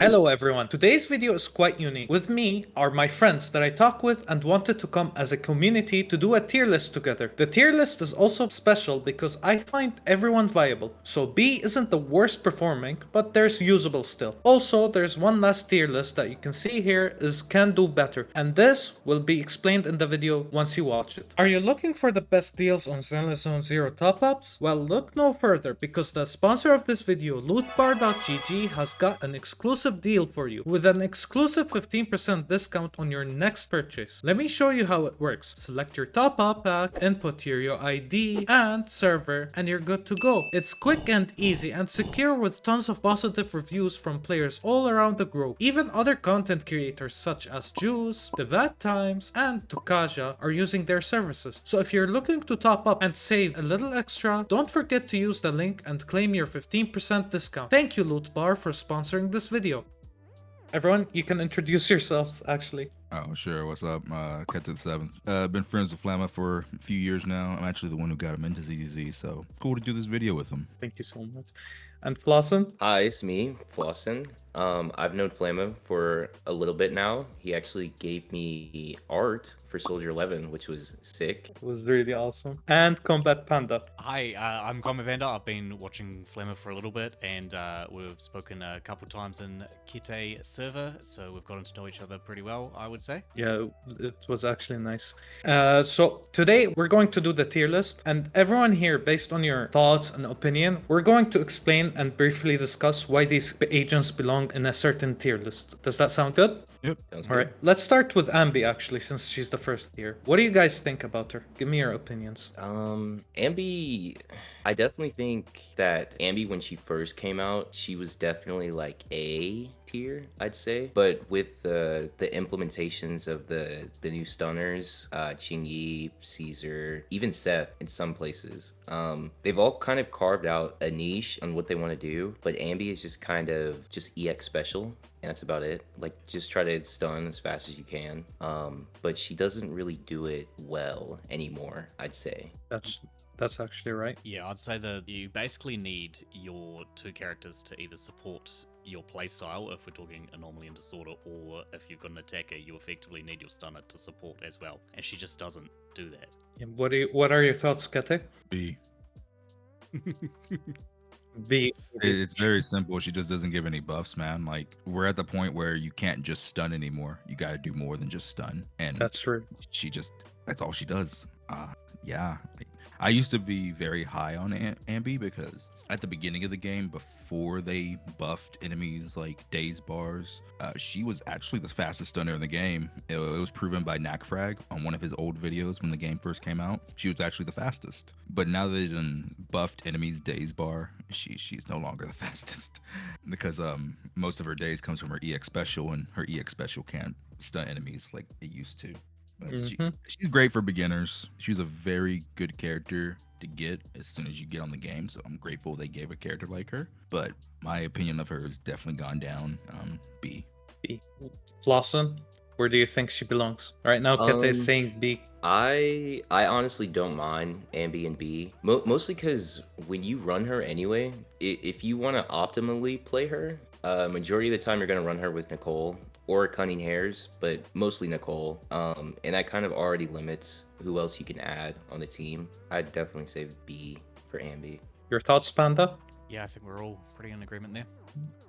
Hello everyone, today's video is quite unique. With me are my friends that I talk with and wanted to come as a community to do a tier list together. The tier list is also special because I find everyone viable. So B isn't the worst performing, but there's usable still. Also, there's one last tier list that you can see here is can do better, and this will be explained in the video once you watch it. Are you looking for the best deals on Zenless Zone Zero top-ups? Well, look no further because the sponsor of this video, lootbar.gg, has got an exclusive deal for you with an exclusive 15% discount on your next purchase. Let me show you how it works. Select your top-up pack, input your ID and server, and you're good to go. It's quick and easy and secure with tons of positive reviews from players all around the globe. Even other content creators such as Juice, The Times, and Tukaja are using their services. So if you're looking to top up and save a little extra, don't forget to use the link and claim your 15% discount. Thank you Lootbar for sponsoring this video. Everyone, you can introduce yourselves actually. Oh, sure. What's up? KetteiThe7th. Been friends with Flamma for a few years now. I'm actually the one who got him into ZZZ, so cool to do this video with him. Thank you so much. And Flossin? Hi, it's me, Flossin. I've known Flamma for a little bit now. He actually gave me art for Soldier 11, which was sick. It was really awesome. And Combat Panda. Hi, I'm Combat Panda. I've been watching Flamma for a little bit, and we've spoken a couple times in Kittei server, so we've gotten to know each other pretty well, I would say. Yeah, it was actually nice. So today we're going to do the tier list, and everyone here, based on your thoughts and opinion, we're going to explain and briefly discuss why these agents belong in a certain tier list. Does that sound good? Yep. All right, let's start with Anby actually, since she's the first here. What do you guys think about her? Give me your opinions. Anby, I definitely think that Anby, when she first came out, she was definitely like A tier, I'd say. But with the implementations of the new stunners, Qingyi, Caesar, even Seth in some places, they've all kind of carved out a niche on what they want to do. But Anby is just kind of just EX special. And that's about it. Like, just try to stun as fast as you can. But she doesn't really do it well anymore, I'd say. That's actually right. Yeah, I'd say that you basically need your two characters to either support your playstyle, if we're talking Anomaly and Disorder, or if you've got an attacker, you effectively need your stunner to support as well. And she just doesn't do that. Yeah, what are your thoughts, Kettei? B. B. It's very simple. She just doesn't give any buffs, man. Like, we're at the point where you can't just stun anymore. You got to do more than just stun. And That's true. that's all she does. Yeah. Like, I used to be very high on Anby because at the beginning of the game, before they buffed enemies like daze bars, she was actually the fastest stunner in the game. It was proven by Nakfrag on one of his old videos when the game first came out. She was actually the fastest. But now that they done buffed enemies daze bar, she's no longer the fastest because most of her days comes from her EX special, and her EX special can't stun enemies like it used to. She's great for beginners. She's a very good character to get as soon as you get on the game, so I'm grateful they gave a character like her. But my opinion of her has definitely gone down. B. B. Flossin, where do you think she belongs? Right now, Kettei is saying B. I honestly don't mind Anby and B, mostly because when you run her anyway, if you want to optimally play her, majority of the time you're going to run her with Nicole or Cunning Hairs, but mostly Nicole, and that kind of already limits who else you can add on the team. I'd definitely say B for Anby. Your thoughts, Panda? Yeah, I think we're all pretty in agreement there.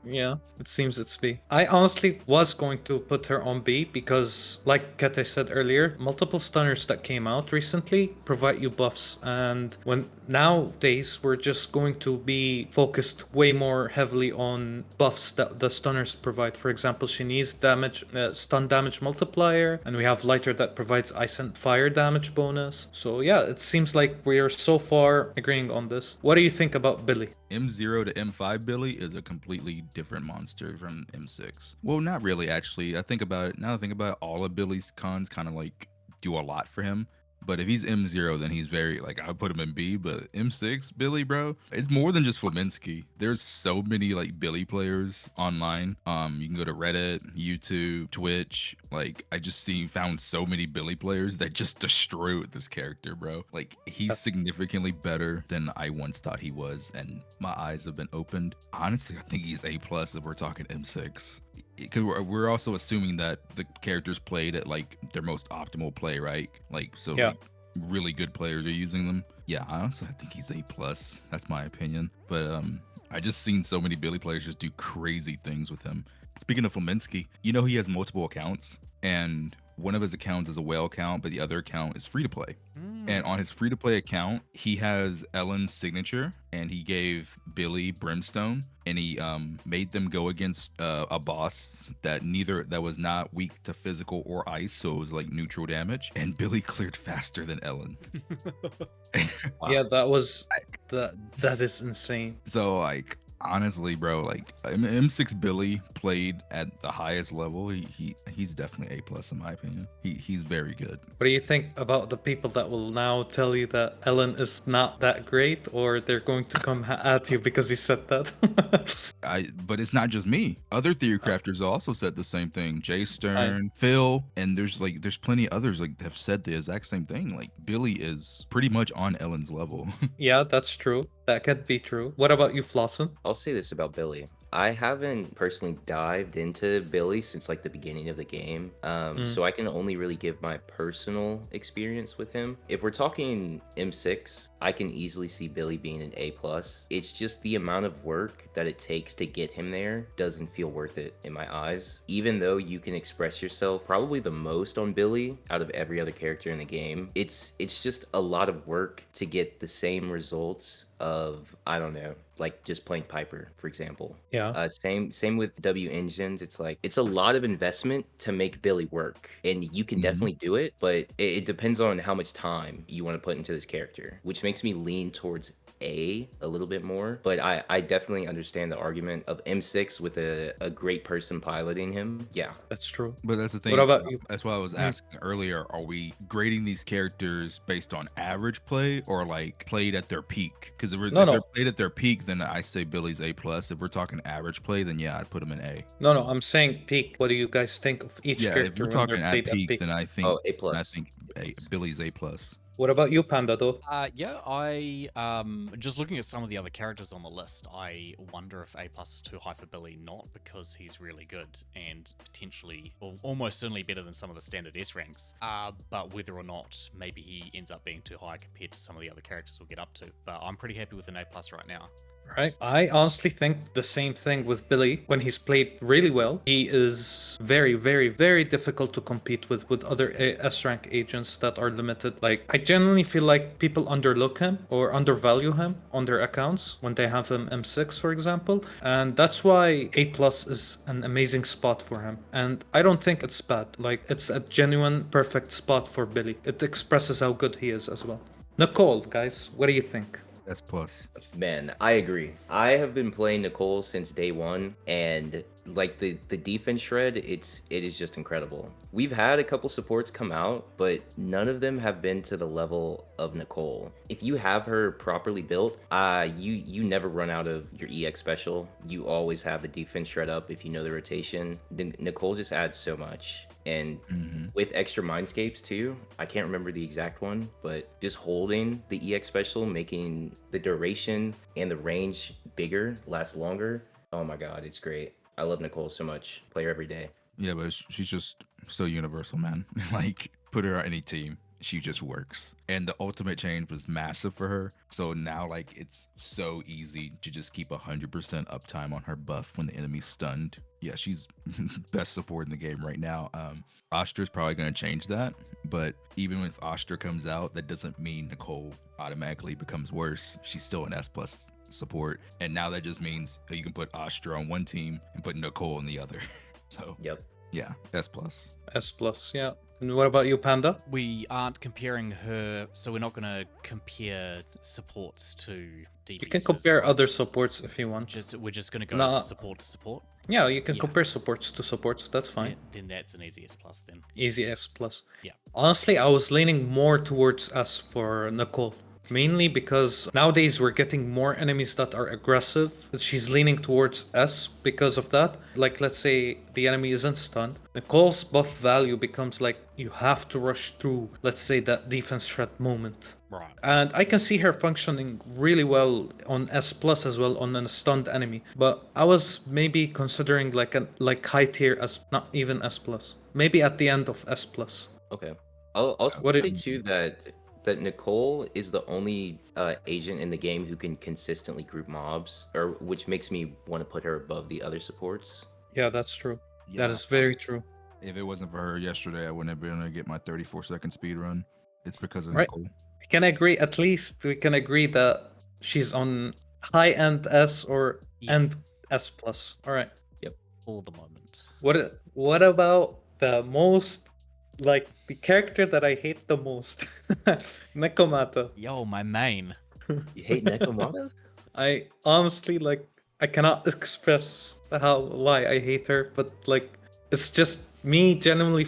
Yeah, it seems it's B. I honestly was going to put her on B because, like Kettei said earlier, multiple stunners that came out recently provide you buffs, and when nowadays we're just going to be focused way more heavily on buffs that the stunners provide. For example, she needs damage, stun damage multiplier, and we have Lighter that provides ice and fire damage bonus. So yeah, it seems like we are so far agreeing on this. What do you think about Billy? M0 to M5 Billy is a completely different monster from M6. Well, not really, actually. Now that I think about it, all of Billy's cons kind of like do a lot for him. But if he's M0, then he's very like I would put him in B. But M6 Billy, bro, it's more than just Flaminski. There's so many like Billy players online. You can go to Reddit, YouTube, Twitch. Like I just found so many Billy players that just destroyed this character, bro. Like he's significantly better than I once thought he was, and my eyes have been opened. Honestly, I think he's A+ if we're talking M6. Because we're also assuming that the characters played at like their most optimal play, right? Like so, Yeah. like, really good players are using them. Yeah, honestly, I think he's A+. That's my opinion. But I just seen so many Billy players just do crazy things with him. Speaking of Flaminski, you know he has multiple accounts, and one of his accounts is a whale account, but the other account is free to play. And on his free to play account, he has Ellen's signature, and he gave Billy Brimstone, and he made them go against a boss that was not weak to physical or ice, so it was like neutral damage. And Billy cleared faster than Ellen. Yeah, that is insane. So like honestly, bro, like M6 Billy played at the highest level. He's definitely A+ in my opinion. He's very good. What do you think about the people that will now tell you that Ellen is not that great, or they're going to come at you because you said that? But it's not just me. Other theory crafters also said the same thing. Jay Stern, Phil, and there's plenty others like have said the exact same thing. Like Billy is pretty much on Ellen's level. Yeah, that's true. That could be true. What about you, Flossin? I'll say this about Billy. I haven't personally dived into Billy since like the beginning of the game, so I can only really give my personal experience with him. If we're talking M6, I can easily see Billy being an A+. It's just the amount of work that it takes to get him there doesn't feel worth it in my eyes. Even though you can express yourself probably the most on Billy out of every other character in the game, it's just a lot of work to get the same results of, I don't know, like just playing Piper, for example. Yeah. Same with W engines. It's like it's a lot of investment to make Billy work, and you can definitely do it, but it depends on how much time you want to put into this character, which makes me lean towards a little bit more. But I definitely understand the argument of M6 with a great person piloting him. Yeah, That's true. But that's the thing. What about you? That's why I was asking earlier, are we grading these characters based on average play or like played at their peak? Because if they're played at their peak, then I say Billy's A+. If we're talking average play, then yeah, I'd put him in A. No, I'm saying peak. What do you guys think of each Yeah, character if we're when talking they're at played at peak, peak? then I think A+. Billy's A+. What about you, Panda, though? Yeah, I just looking at some of the other characters on the list, I wonder if A+ is too high for Billy, not because he's really good and potentially, or almost certainly better than some of the standard S ranks, but whether or not maybe he ends up being too high compared to some of the other characters we'll get up to. But I'm pretty happy with an A+ right now. Right. I honestly think the same thing with Billy. When he's played really well, he is very, very, very difficult to compete with other S rank agents that are limited. Like, I genuinely feel like people underlook him or undervalue him on their accounts when they have him M6, for example. And that's why A+ is an amazing spot for him. And I don't think it's bad. Like, it's a genuine, perfect spot for Billy. It expresses how good he is as well. Nicole, guys, what do you think? S+. Man, I agree. I have been playing Nicole since day one, and like the defense shred, it is just incredible. We've had a couple supports come out, but none of them have been to the level of Nicole. If you have her properly built, you never run out of your EX special. You always have the defense shred up if you know the rotation. Nicole just adds so much. And with extra mindscapes too, I can't remember the exact one, but just holding the EX special, making the duration and the range bigger, last longer. Oh my god, it's great. I love Nicole so much. Play her every day. Yeah, but she's just so universal, man. Like, put her on any team, she just works. And the ultimate change was massive for her. So now, like, it's so easy to just keep 100% uptime on her buff when the enemy's stunned. Yeah, she's best support in the game right now. Astra's probably going to change that. But even if Astra comes out, that doesn't mean Nicole automatically becomes worse. She's still an S+ support. And now that just means that you can put Astra on one team and put Nicole on the other. So, Yep. yeah, S+. S+, yeah. And what about you, Panda? We aren't comparing her, so we're not going to compare supports to DPS. You can compare other right? supports if you want. We're just going to go Nah. support to support. Yeah, you can Yeah. compare supports to supports. That's fine. Then that's an easy S plus then. Easy S plus. Yeah. Honestly, I was leaning more towards S for Nicole. Mainly because nowadays we're getting more enemies that are aggressive. She's leaning towards S because of that. Like, let's say the enemy isn't stunned. Nicole's buff value becomes like you have to rush through, let's say, that defense threat moment. Right. And I can see her functioning really well on S plus as well on a stunned enemy. But I was maybe considering like high tier as not even S plus. Maybe at the end of S plus. Okay. I'll also What say it- too that Nicole is the only agent in the game who can consistently group mobs, or which makes me want to put her above the other supports. Yeah, that's true. Yeah, That is very true. If it wasn't for her yesterday, I wouldn't have been able to get my 34-second speed run. It's because of Right. Nicole. We can agree, at least we can agree that she's on high end S or Yeah. end S plus. All right. For the moment. What about the most, like, the character that I hate the most? Nekomata. Yo, my main. You hate Nekomata? I honestly, like, I cannot express why I hate her, but like it's just me genuinely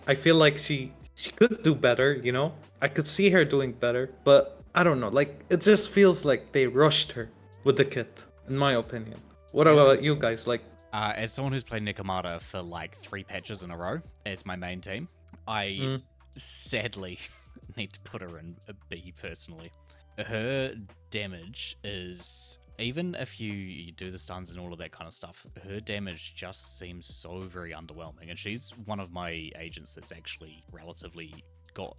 I feel like she could do better, you know? I could see her doing better, but I don't know, like it just feels like they rushed her with the kit, in my opinion. What about you guys? Like, As someone who's played Nekomata for like 3 patches in a row as my main team, I sadly need to put her in a B personally. Her damage is, even if you do the stuns and all of that kind of stuff, her damage just seems so very underwhelming. And she's one of my agents that's actually relatively got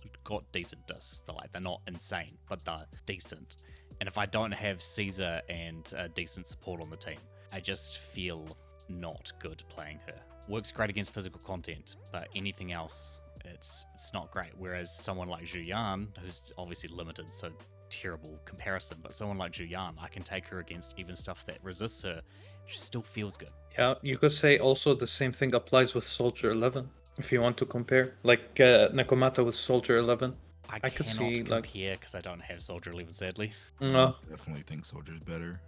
decent discs. They're not insane, but they're decent. And if I don't have Caesar and a decent support on the team, I just feel not good playing her. Works great against physical content, but anything else, it's not great. Whereas someone like Zhu Yuan, who's obviously limited, so terrible comparison, but someone like Zhu Yuan, I can take her against even stuff that resists her. She still feels good. yeah, you could say also the same thing applies with Soldier 11 if you want to compare, like Nekomata with Soldier 11. I could cannot see, like- compare because I don't have Soldier 11, sadly. No. Definitely think Soldier's better.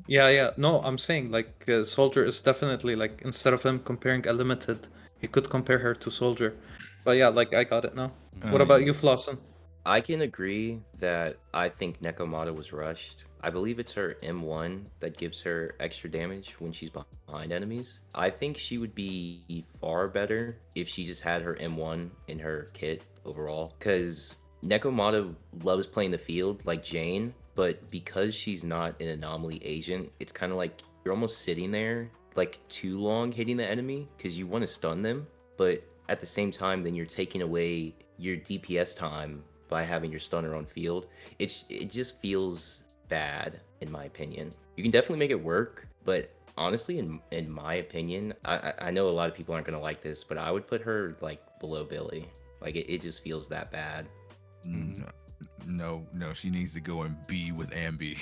Yeah. No, I'm saying like Soldier is definitely like, instead of him comparing a limited, you could compare her to Soldier. But yeah, like I got it now. What about you, Flossin? I can agree that I think Nekomata was rushed. I believe it's her M1 that gives her extra damage when she's behind enemies. I think she would be far better if she just had her M1 in her kit overall. Because Nekomata loves playing the field like Jane, but because she's not an anomaly agent, it's kind of like you're almost sitting there like too long hitting the enemy because you want to stun them. But at the same time, then you're taking away your DPS time by having your stunner on field. It just feels bad in my opinion. You can definitely make it work, but honestly, in my opinion, I know a lot of people aren't gonna like this, but I would put her like below Billy. Like it just feels that bad. No, she needs to go and be with Anby.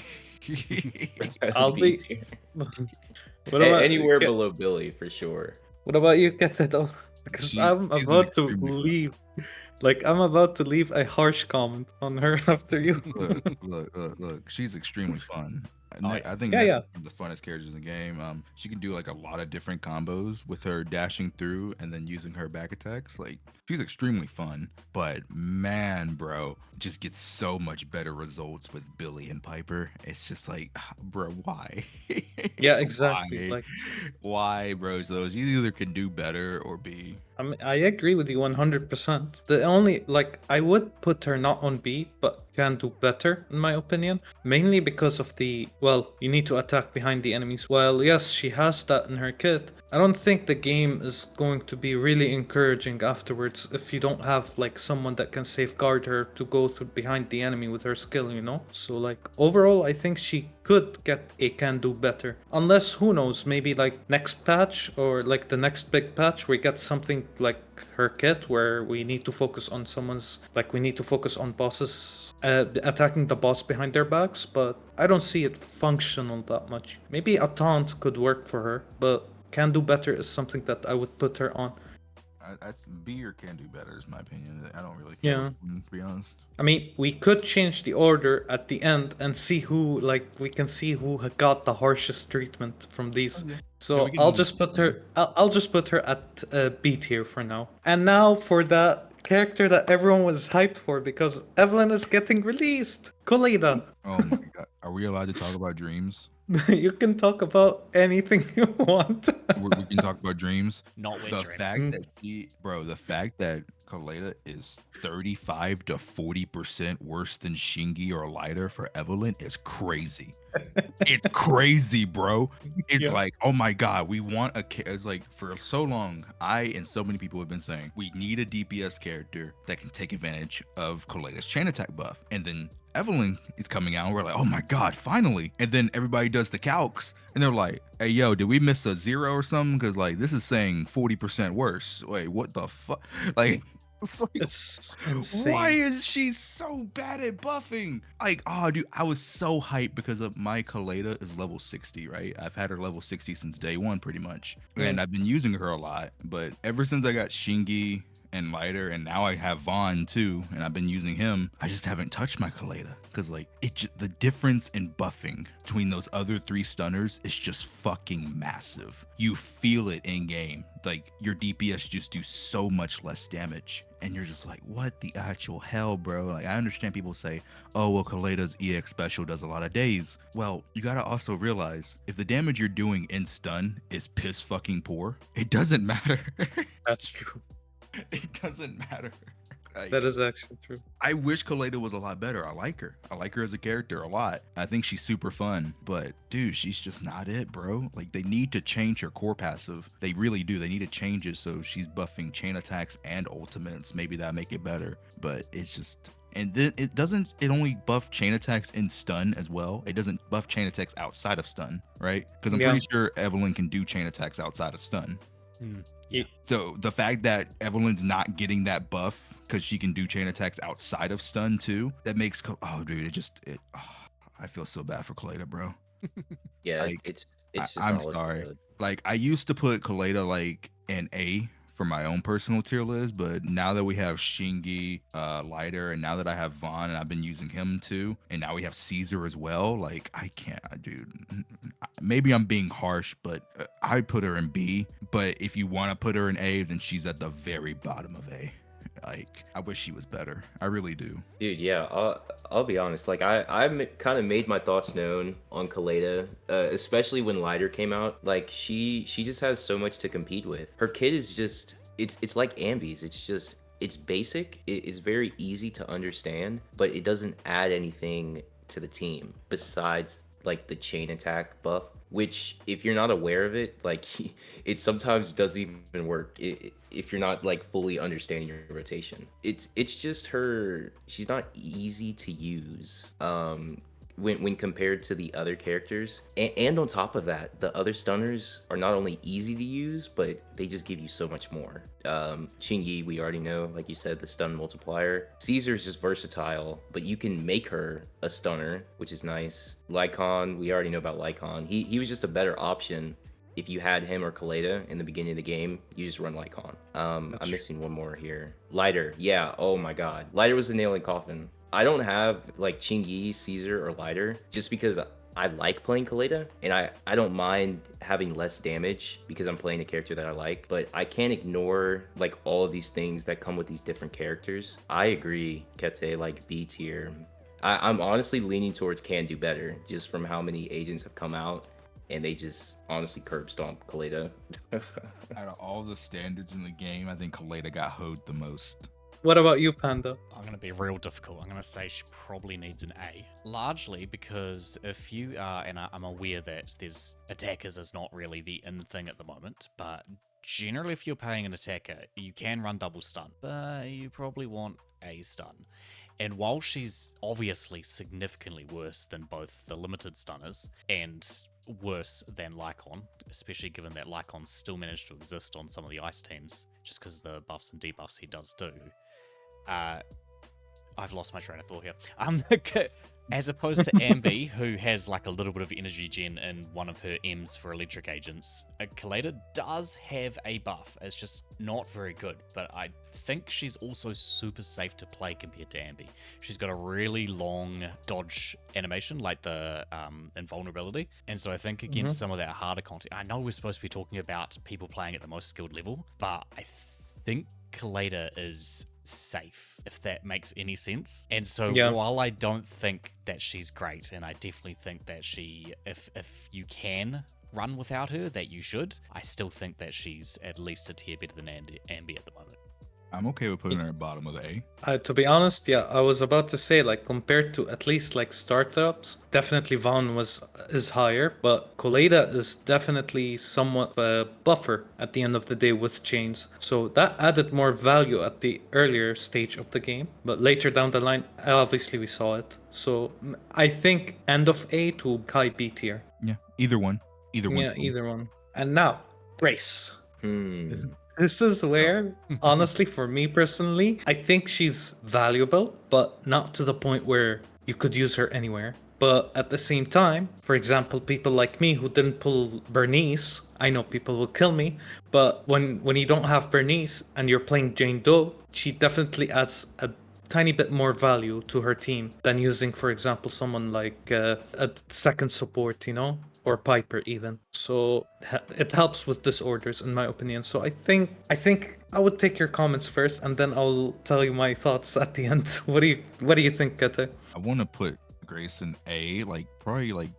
I'll be- tier. What about Anywhere Ke- below Billy for sure. What about you, KetteiThe7th? Because She's I'm an about to extremely- leave. Like, I'm about to leave a harsh comment on her after you. Look. She's extremely fun. Oh, yeah. I think Yeah, Neko's yeah. one of the funnest characters in the game. She can do like a lot of different combos with her dashing through and then using her back attacks. Like, she's extremely fun. But man, bro, just gets so much better results with Billy and Piper. It's just like, bro, why? Yeah, exactly. Why? Like, Why, bro? So you either can do better or be. I agree with you 100%. The only, like, I would put her not on B, but can do better, in my opinion. Mainly because of well, you need to attack behind the enemies. Well, yes, she has that in her kit. I don't think the game is going to be really encouraging afterwards if you don't have, like, someone that can safeguard her to go through behind the enemy with her skill, you know? So, like, overall, I think she could get a can do better. Unless, who knows, maybe, like, next patch or, like, the next big patch, we get something like her kit where we need to focus on we need to focus on bosses attacking the boss behind their backs, but I don't see it functional that much. Maybe a taunt could work for her, but can do better is something that I would put her on. That's B or can do better is my opinion. I don't really care, Yeah. to be honest. I mean, we could change the order at the end and see who, we can see who got the harshest treatment from these. Okay. Yeah, So we can I'll do just put that. her. I'll just put her at B tier for now. And now for the character that everyone was hyped for because Evelyn is getting released. Koleda. Oh my god. Are we allowed to talk about dreams? You can talk about anything you want. We can talk about dreams. Not wet The dreams. fact that the fact that Koleda is 35 to 40% worse than Qingyi or lighter for Evelyn is crazy. It's crazy, bro. It's Yeah. like, oh my god, we want it's like for so long, I and so many people have been saying we need a DPS character that can take advantage of Koleda's chain attack buff. And then Evelyn is coming out, and we're like, oh my god, finally. And then everybody does the calcs, and they're like, hey, yo, did we miss a 0 or something? Because like this is saying 40% worse. Wait, what the fuck? Like, it's like, It's why insane. is she so bad at buffing? Like, oh, dude, I was so hyped because of my Koleda is level 60, right? I've had her level 60 since day one, pretty much. And I've been using her a lot. But ever since I got Qingyi and lighter, and now I have Vaughn too, and I've been using him, I just haven't touched my Koleda because like the difference in buffing between those other 3 stunners is just fucking massive. You feel it in game. Like your DPS just do so much less damage, and you're just like, what the actual hell, bro? Like I understand people say, oh well, Koleda's EX special does a lot of days. Well, you gotta also realize if the damage you're doing in stun is piss fucking poor, it doesn't matter. That's true. It doesn't matter. Like, That is actually true. I wish Koleda was a lot better. I like her. I like her as a character a lot. I think she's super fun. But dude, she's just not it, bro. Like they need to change her core passive. They really do. They need to change it so she's buffing chain attacks and ultimates. Maybe that'll make it better. But it's just, and then it only buff chain attacks in stun as well. It doesn't buff chain attacks outside of stun, right? Because I'm pretty sure Evelyn can do chain attacks outside of stun. Yeah. So the fact that Evelyn's not getting that buff because she can do chain attacks outside of stun too, that makes oh dude, I feel so bad for Koleda, bro. Yeah, Like, it's just I'm not looking sorry. good. Like I used to put Koleda like an A for my own personal tier list, but now that we have Qingyi, lighter, and now that I have Vaughn and I've been using him too, and now we have Caesar as well, like I can't, dude. Maybe I'm being harsh, but I put her in B. But if you want to put her in A, then she's at the very bottom of A. Like I wish she was better. I really do. Dude, yeah, I'll be honest. Like I kind of made my thoughts known on Koleda, especially when Lighter came out. Like she just has so much to compete with. Her kit is just it's like Anby's. It's basic. It's very easy to understand, but it doesn't add anything to the team besides like the chain attack buff. Which, if you're not aware of it, like it sometimes doesn't even work if you're not like fully understanding your rotation. It's just her. She's not easy to use. When compared to the other characters, and on top of that, the other stunners are not only easy to use, but they just give you so much more. Qingyi, we already know, like you said, the stun multiplier. Caesar's just versatile, but you can make her a stunner, which is nice. Lycaon, we already know about Lycaon. He was just a better option. If you had him or Koleda in the beginning of the game, you just run Lycaon. I'm missing one more here. Lighter, yeah, oh my god. Lighter was the nail in coffin. I don't have like Qingyi, Caesar, or Lighter just because I like playing Koleda, and I don't mind having less damage because I'm playing a character that I like, but I can't ignore like all of these things that come with these different characters. I agree, Kette, like B tier. I'm honestly leaning towards can do better just from how many agents have come out and they just honestly curb stomp Koleda. Out of all the standards in the game, I think Koleda got hoed the most. What about you, Panda? I'm going to be real difficult. I'm going to say she probably needs an A. Largely because if you are, and I'm aware that there's attackers is not really the in thing at the moment, but generally if you're playing an attacker, you can run double stun, but you probably want a stun. And while she's obviously significantly worse than both the limited stunners and worse than Lycaon, especially given that Lycaon still managed to exist on some of the ice teams just because of the buffs and debuffs he does do. I've lost my train of thought here. As opposed to Anby, who has like a little bit of energy gen in one of her M's for electric agents, Koleda does have a buff. It's just not very good, but I think she's also super safe to play compared to Anby. She's got a really long dodge animation, like the invulnerability, and so I think against some of that harder content, I know we're supposed to be talking about people playing at the most skilled level, but I think Koleda is safe, if that makes any sense. And so while I don't think that she's great, and I definitely think that she, if you can run without her, that you should, I still think that she's at least a tier better than Anby at the moment. I'm okay with putting her at bottom of A. To be honest, yeah, I was about to say, like, compared to at least like startups, definitely Vaughn is higher, but Koleda is definitely somewhat buffer at the end of the day with chains. So that added more value at the earlier stage of the game, but later down the line, obviously we saw it. So I think end of A to high B tier. Yeah, either one. Either one. Yeah, either one. And now, Grace. Hmm. This is where, honestly, for me personally, I think she's valuable, but not to the point where you could use her anywhere. But at the same time, for example, people like me who didn't pull Burnice, I know people will kill me, but when you don't have Burnice and you're playing Jane Doe, she definitely adds a tiny bit more value to her team than using, for example, someone like a second support, or Piper even. So it helps with disorders, in my opinion. So I think I would take your comments first, and then I'll tell you my thoughts at the end. What do you think, Kette? I want to put Grace in A, like probably like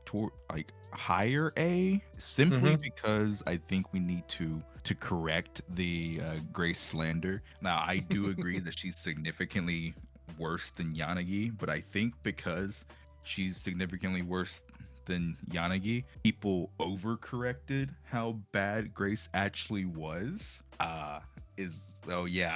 higher A, simply because I think we need to correct the Grace slander. Now I do agree that she's significantly worse than Yanagi, but I think because she's significantly worse than Yanagi, people overcorrected how bad Grace actually was. I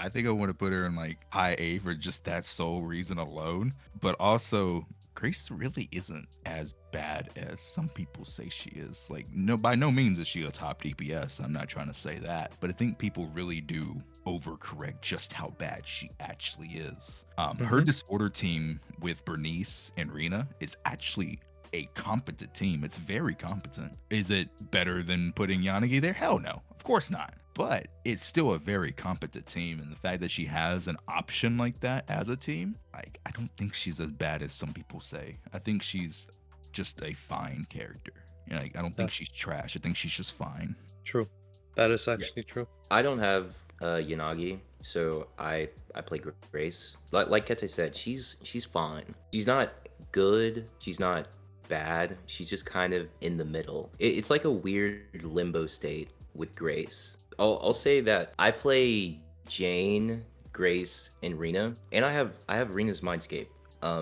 think I want to put her in like high A for just that sole reason alone. But also, Grace really isn't as bad as some people say she is. Like, no, by no means is she a top DPS. I'm not trying to say that, but I think people really do overcorrect just how bad she actually is. Her disorder team with Burnice and Rina is actually a competent team. It's very competent. Is it better than putting Yanagi there? Hell no. Of course not. But it's still a very competent team, and the fact that she has an option like that as a team, like, I don't think she's as bad as some people say. I think she's just a fine character. I don't think she's trash. I think she's just fine. True. That is actually true. I don't have Yanagi, so I play Grace. Like Kette said, she's fine. She's not good. She's not bad. She's just kind of in the middle. It's like a weird limbo state with Grace. I'll say that I play Jane, Grace, and Rina, and I have Rina's Mindscape.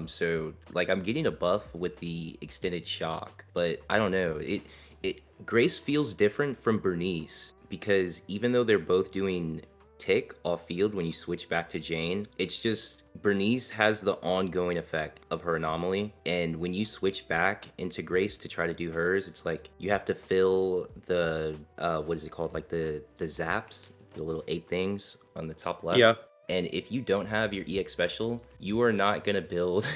So like I'm getting a buff with the extended shock, but I don't know. Grace feels different from Burnice because even though they're both doing tick off field when you switch back to Jane, it's just Burnice has the ongoing effect of her anomaly, and when you switch back into Grace to try to do hers, it's like you have to fill the what is it called, like the zaps, the little 8 things on the top left. Yeah. And if you don't have your EX special, you are not gonna build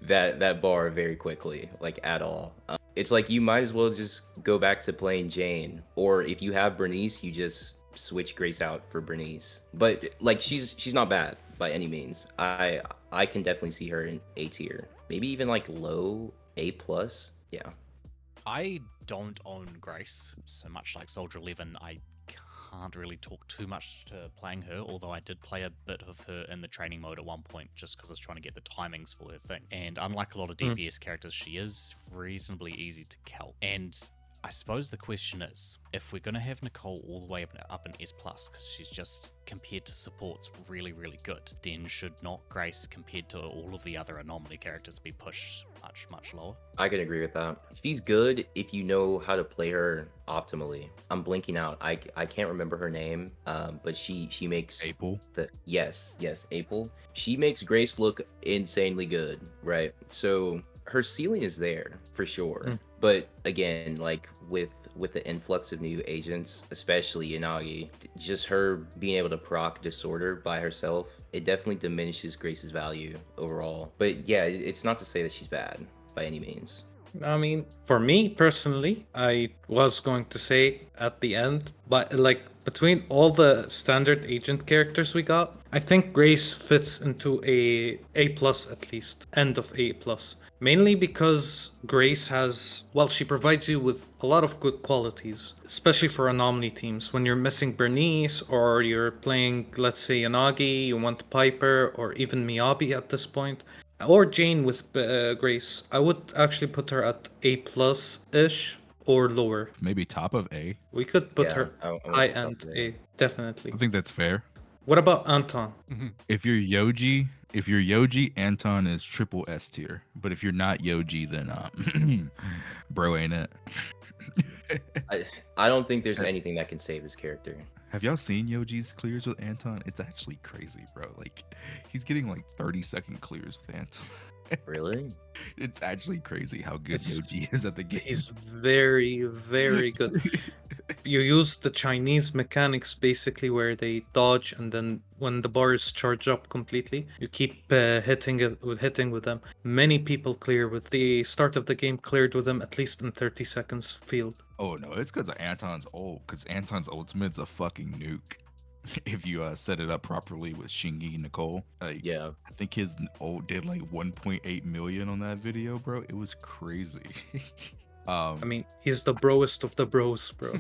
that bar very quickly, like at all. It's like you might as well just go back to playing Jane, or if you have Burnice, you just switch Grace out for Burnice. But like she's not bad by any means. I can definitely see her in A tier, maybe even like low A plus. Yeah. I don't own Grace, so much like Soldier 11, I can't really talk too much to playing her, although I did play a bit of her in the training mode at one point just because I was trying to get the timings for her thing. And unlike a lot of DPS characters, she is reasonably easy to kill. And I suppose the question is, if we're going to have Nicole all the way up in S+, because she's just, compared to supports, really, really good, then should not Grace, compared to all of the other anomaly characters, be pushed much, much lower? I can agree with that. She's good if you know how to play her optimally. I'm blinking out. I can't remember her name, but she makes... April? Yes, April. She makes Grace look insanely good, right? So her ceiling is there, for sure. But again, like with the influx of new agents, especially Yanagi, just her being able to proc Disorder by herself, it definitely diminishes Grace's value overall. But yeah, it's not to say that she's bad by any means. I mean, for me personally, I was going to say at the end, but like between all the standard agent characters we got, I think Grace fits into A plus at least, end of A plus. Mainly because Grace has, well, she provides you with a lot of good qualities, especially for anomaly teams. When you're missing Burnice or you're playing, let's say, Yanagi, you want Piper or even Miyabi at this point, or Jane with Grace. I would actually put her at A plus ish or lower. Maybe top of A. We could put Yeah, her I want high to talk end to A, definitely. I think that's fair. What about Anton? If you're Yoji, Anton is triple S tier. But if you're not Yoji, then bro ain't it. I don't think there's anything that can save this character. Have y'all seen Yoji's clears with Anton? It's actually crazy, bro. Like, he's getting like 30-second clears with Anton. Really? It's actually crazy how good It's- Yoji is at the game. He's very, very good. You use the Chinese mechanics basically where they dodge and then when the bars charge up completely, you keep hitting with them. Many people clear with the start of the game cleared with them at least in 30 seconds field. Oh no, it's because of Anton's ult. Because Anton's ultimate's a fucking nuke. If you set it up properly with Qingyi Nicole, like, Yeah. I think his ult did like 1.8 million on that video, bro. It was crazy. I mean, he's the broest of the bros, bro.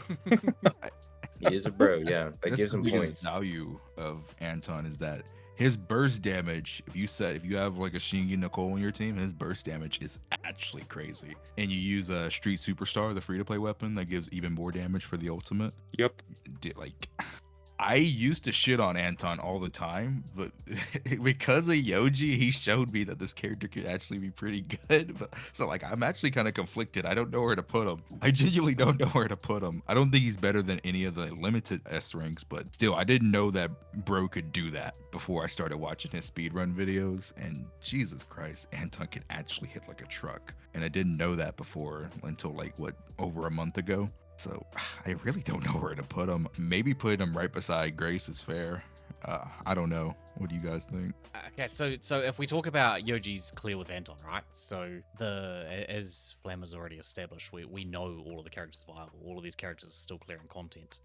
He is a bro, yeah. That That's gives the him biggest points. value of Anton is that his burst damage, if you have like a Qingyi Nicole on your team, his burst damage is actually crazy. And you use a Street Superstar, the free-to-play weapon that gives even more damage for the ultimate. Yep. Like, I used to shit on Anton all the time, but because of Yoji, he showed me that this character could actually be pretty good. But, so like, I'm actually kind of conflicted. I don't know where to put him. I genuinely don't know where to put him. I don't think he's better than any of the limited S ranks, but still, I didn't know that bro could do that before I started watching his speedrun videos. And Jesus Christ, Anton can actually hit like a truck. And I didn't know that before until like, what, over a month ago. So I really don't know where to put him. Maybe put him right beside Grace is fair. I don't know. What do you guys think? Okay, so if we talk about Yoji's clear with Anton, right? So as Flam has already established, we know all of the characters are viable. All of these characters are still clearing content.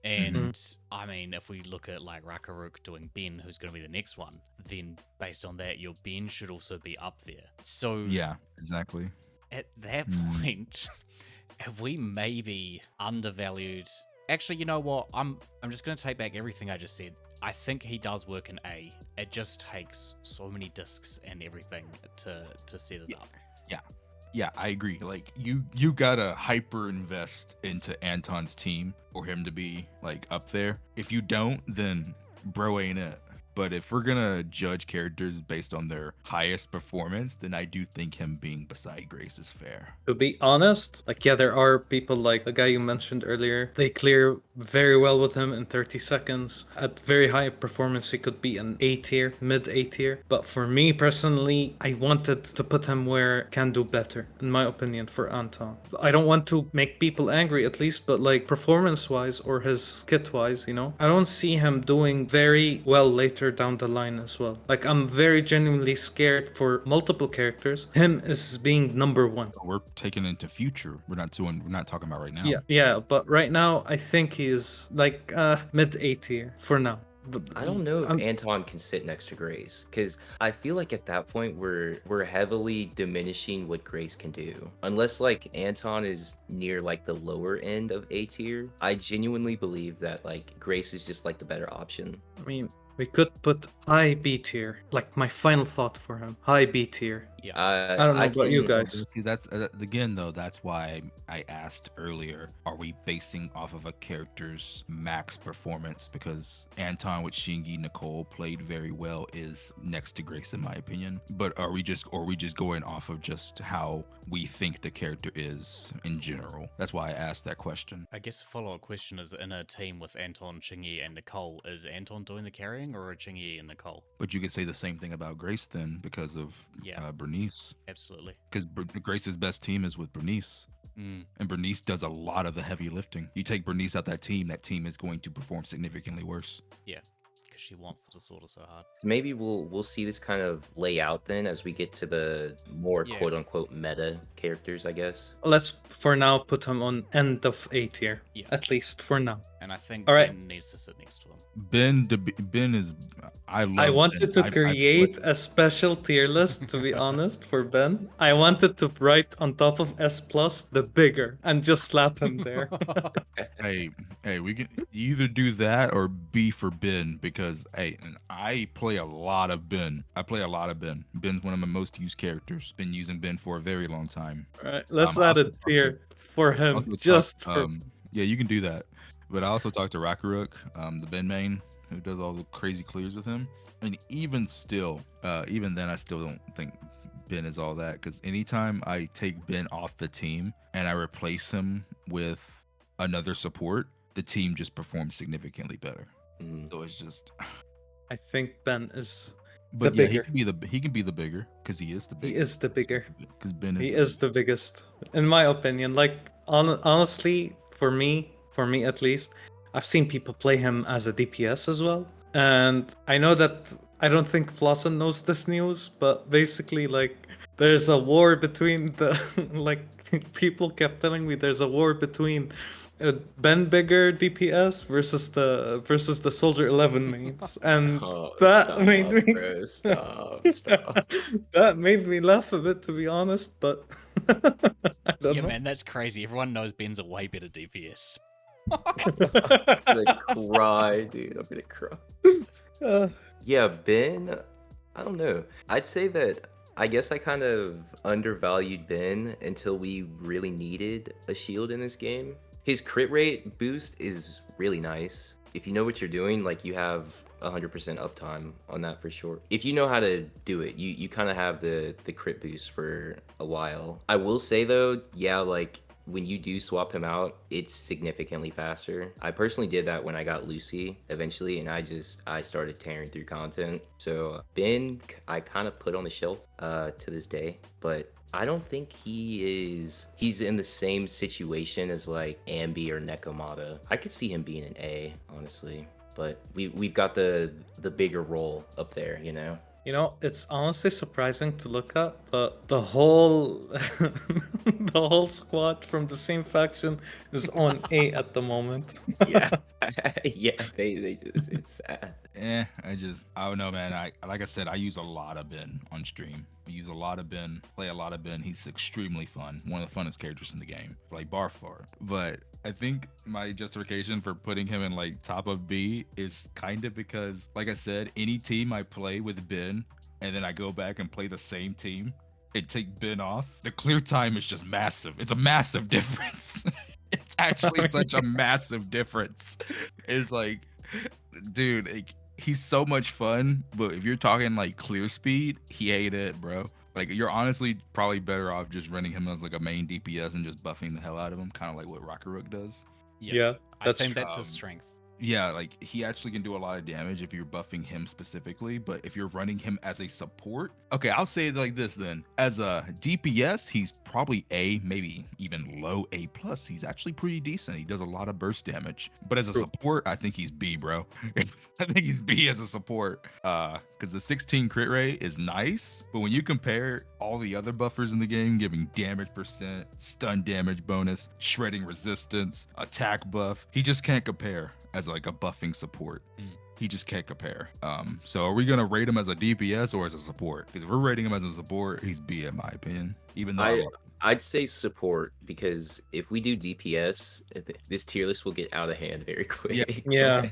And I mean, if we look at like Rakaruk doing Ben, who's going to be the next one, then based on that, your Ben should also be up there. So Yeah, exactly. at that point, have we maybe undervalued? Actually, you know what? I'm just going to take back everything I just said. I think he does work in A. It just takes so many discs and everything to set it up. Yeah, I agree. Like you gotta hyper invest into Anton's team for him to be like up there. If you don't, then bro ain't it. But if we're gonna judge characters based on their highest performance, then I do think him being beside Grace is fair. To be honest, like, yeah, there are people like the guy you mentioned earlier. They clear very well with him in 30 seconds. At very high performance, he could be an A tier, mid A tier. But for me personally, I wanted to put him where can do better, in my opinion, for Anton. I don't want to make people angry at least, but like performance-wise or his kit-wise, you know, I don't see him doing very well later down the line as well. Like, I'm very genuinely scared for multiple characters. Him is being number one. We're taking into future. We're not talking about right now. Yeah, but right now I think he is like mid A tier for now. But I don't know if I'm- Anton can sit next to Grace, because I feel like at that point we're heavily diminishing what Grace can do. Unless like Anton is near like the lower end of A tier, I genuinely believe that like Grace is just like the better option. I mean, we could put high B tier. Like, my final thought for him, high B tier. Yeah. I don't know about you can- guys. See, that's again though. That's why I asked earlier: are we basing off of a character's max performance? Because Anton with Qingyi Nicole played very well, is next to Grace in my opinion. But are we just going off of just how we think the character is in general? That's why I asked that question. I guess a follow-up question is, in a team with Anton, Qingyi, and Nicole, is Anton doing the carrying? carrying, or are Qingyi and Nicole? But you could say the same thing about Grace then, because of Yeah. Burnice. Absolutely. Because Grace's best team is with Burnice. Mm. And Burnice does a lot of the heavy lifting. You take Burnice out that team is going to perform significantly worse. Yeah, because she wants the disorder so hard. So maybe we'll see this kind of lay out then as we get to the more Yeah. quote unquote meta characters, I guess. Let's for now put him on end of A tier. Yeah. At least for now. And I think All right. Ben needs to sit next to him. Ben is I love I wanted Ben. to create a special tier list, to be honest, for Ben. I wanted to write on top of S plus the bigger and just slap him there. Hey, we can either do that or B for Ben, because and I play a lot of Ben. Ben's one of my most used characters. Been using Ben for a very long time. All right, let's I add a also talked tier for him, Also just talk- for. yeah, you can do that. But I also talked to Rakaruk, the Ben main, who does all the crazy clears with him. And even still, even then, I still don't think Ben is all that, because anytime I take Ben off the team and I replace him with another support, the team just performs significantly better. Mhm. So it's just. I think Ben is. But The yeah, bigger. he can be the bigger, because he is the He bigger. is the bigger. Because Ben is. He is the biggest, in my opinion. Like honestly, for me at least, I've seen people play him as a DPS as well, and I know that I don't think Flossin knows this news, but basically, like, there's a war between the like people kept telling me there's a war between Ben Bigger DPS versus the Soldier 11 mains, and Oh, that stop, made me bro, stop. that made me laugh a bit, to be honest, but I don't Yeah, know. man, that's crazy. Everyone knows Ben's a way better DPS. I'm gonna cry, dude. I'm gonna cry. Uh, Yeah, Ben, I don't know. I'd say that I guess I kind of undervalued Ben until we really needed a shield in this game. His crit rate boost is really nice. If you know what you're doing, like, you have 100% uptime on that for sure. If you know how to do it, you kind of have the crit boost for a while. I will say though, yeah, like, when you do swap him out, it's significantly faster. I personally did that when I got Lucy eventually, and I started tearing through content. So Ben, I kind of put on the shelf to this day, but I don't think he's in the same situation as like Anby or Nekomata. I could see him being an A, honestly, but we've got the bigger role up there, you know. You know, it's honestly surprising to look at, but the whole the whole squad from the same faction is on A at the moment. Yeah, yeah, they just, it's sad. I don't know, man. Like I said, I use a lot of Ben on stream. I use a lot of Ben, play a lot of Ben. He's extremely fun. One of the funnest characters in the game, like bar far. But I think my justification for putting him in like top of B is kind of because, like I said, any team I play with Ben and then I go back and play the same team and take Ben off, the clear time is just massive. It's a massive difference. It's actually such a massive difference. It's like, dude, like, he's so much fun, but if you're talking like clear speed, he ain't it, bro. Like, you're honestly probably better off just running him as like a main DPS and just buffing the hell out of him, kind of like what Rakaruk does. Yeah, I that's think true. that's his strength. Yeah, like, he actually can do a lot of damage if you're buffing him specifically, but if you're running him as a support, okay, I'll say it like this then. As a DPS, he's probably A, maybe even low A plus. He's actually pretty decent. He does a lot of burst damage. But as a True. support, I think he's B, bro. I think he's B as a support. Because the 16 crit rate is nice, but when you compare all the other buffers in the game, giving damage percent, stun damage bonus, shredding resistance, attack buff, he just can't compare as like a buffing support. He just can't compare. So are we gonna rate him as a DPS or as a support? Because if we're rating him as a support, he's B in my opinion. Even though I'd say support, because if we do DPS, this tier list will get out of hand very quick. Yeah.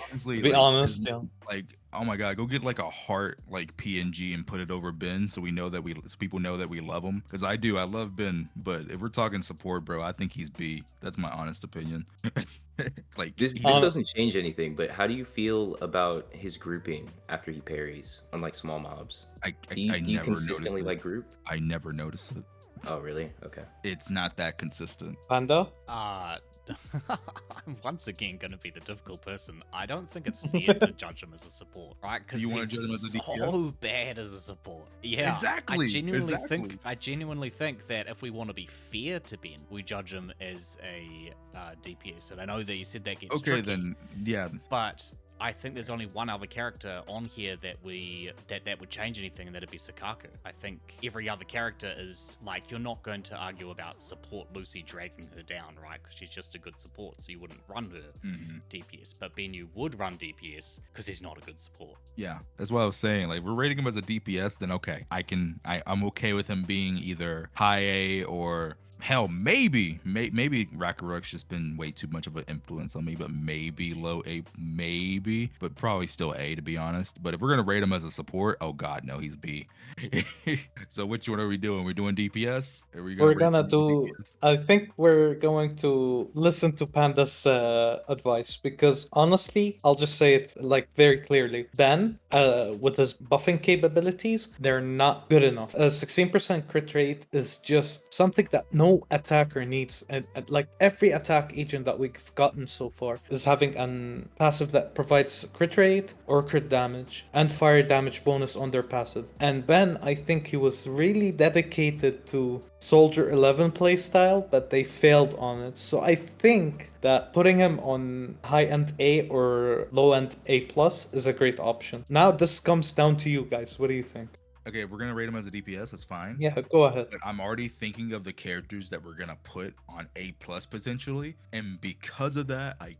honestly, To be like, honest, yeah. like, oh my god, go get like a heart like PNG and put it over Ben, so we know that so people know that we love him. Because I love Ben, but if we're talking support, bro, I think he's B. That's my honest opinion. Like, This doesn't change anything, but how do you feel about his grouping after he parries on like small mobs? Do you never consistently noticed like it. group? I never notice it. Oh, really? Okay. It's not that consistent. Panda? I'm once again going to be the difficult person. I don't think it's fair to judge him as a support, right? Because You he's wanna judge him as a DPS? so bad as a support. Yeah, Exactly, I genuinely think that if we want to be fair to Ben, we judge him as a DPS. And I know that you said that gets Okay, tricky, then yeah. but I think there's only one other character on here that would change anything, and that'd be Soukaku. I think every other character is like, you're not going to argue about support Lucy dragging her down, right? Because she's just a good support, so you wouldn't run her DPS. But Ben, you would run DPS because he's not a good support. Yeah, that's what I was saying. Like, we're rating him as a DPS, then okay, I'm okay with him being either high A or hell, maybe Ragnarok's just been way too much of an influence on me, but maybe low A, maybe, but probably still A to be honest. But if we're gonna rate him as a support, oh god, no, he's B. So which one are we doing? We're doing DPS? Are we We're rate gonna him as do. DPS? I think we're going to listen to Panda's advice because honestly, I'll just say it like very clearly. Ben, with his buffing capabilities, they're not good enough. A 16% crit rate is just something that no attacker needs, and like every attack agent that we've gotten so far is having an passive that provides crit rate or crit damage and fire damage bonus on their passive. And Ben, I think he was really dedicated to Soldier 11 playstyle, but they failed on it. So I think that putting him on high-end A or low-end A plus is a great option. Now this comes down to you guys. What do you think? Okay, if we're gonna rate him as a DPS, that's fine. Yeah, go ahead. But I'm already thinking of the characters that we're gonna put on A plus potentially, and because of that, I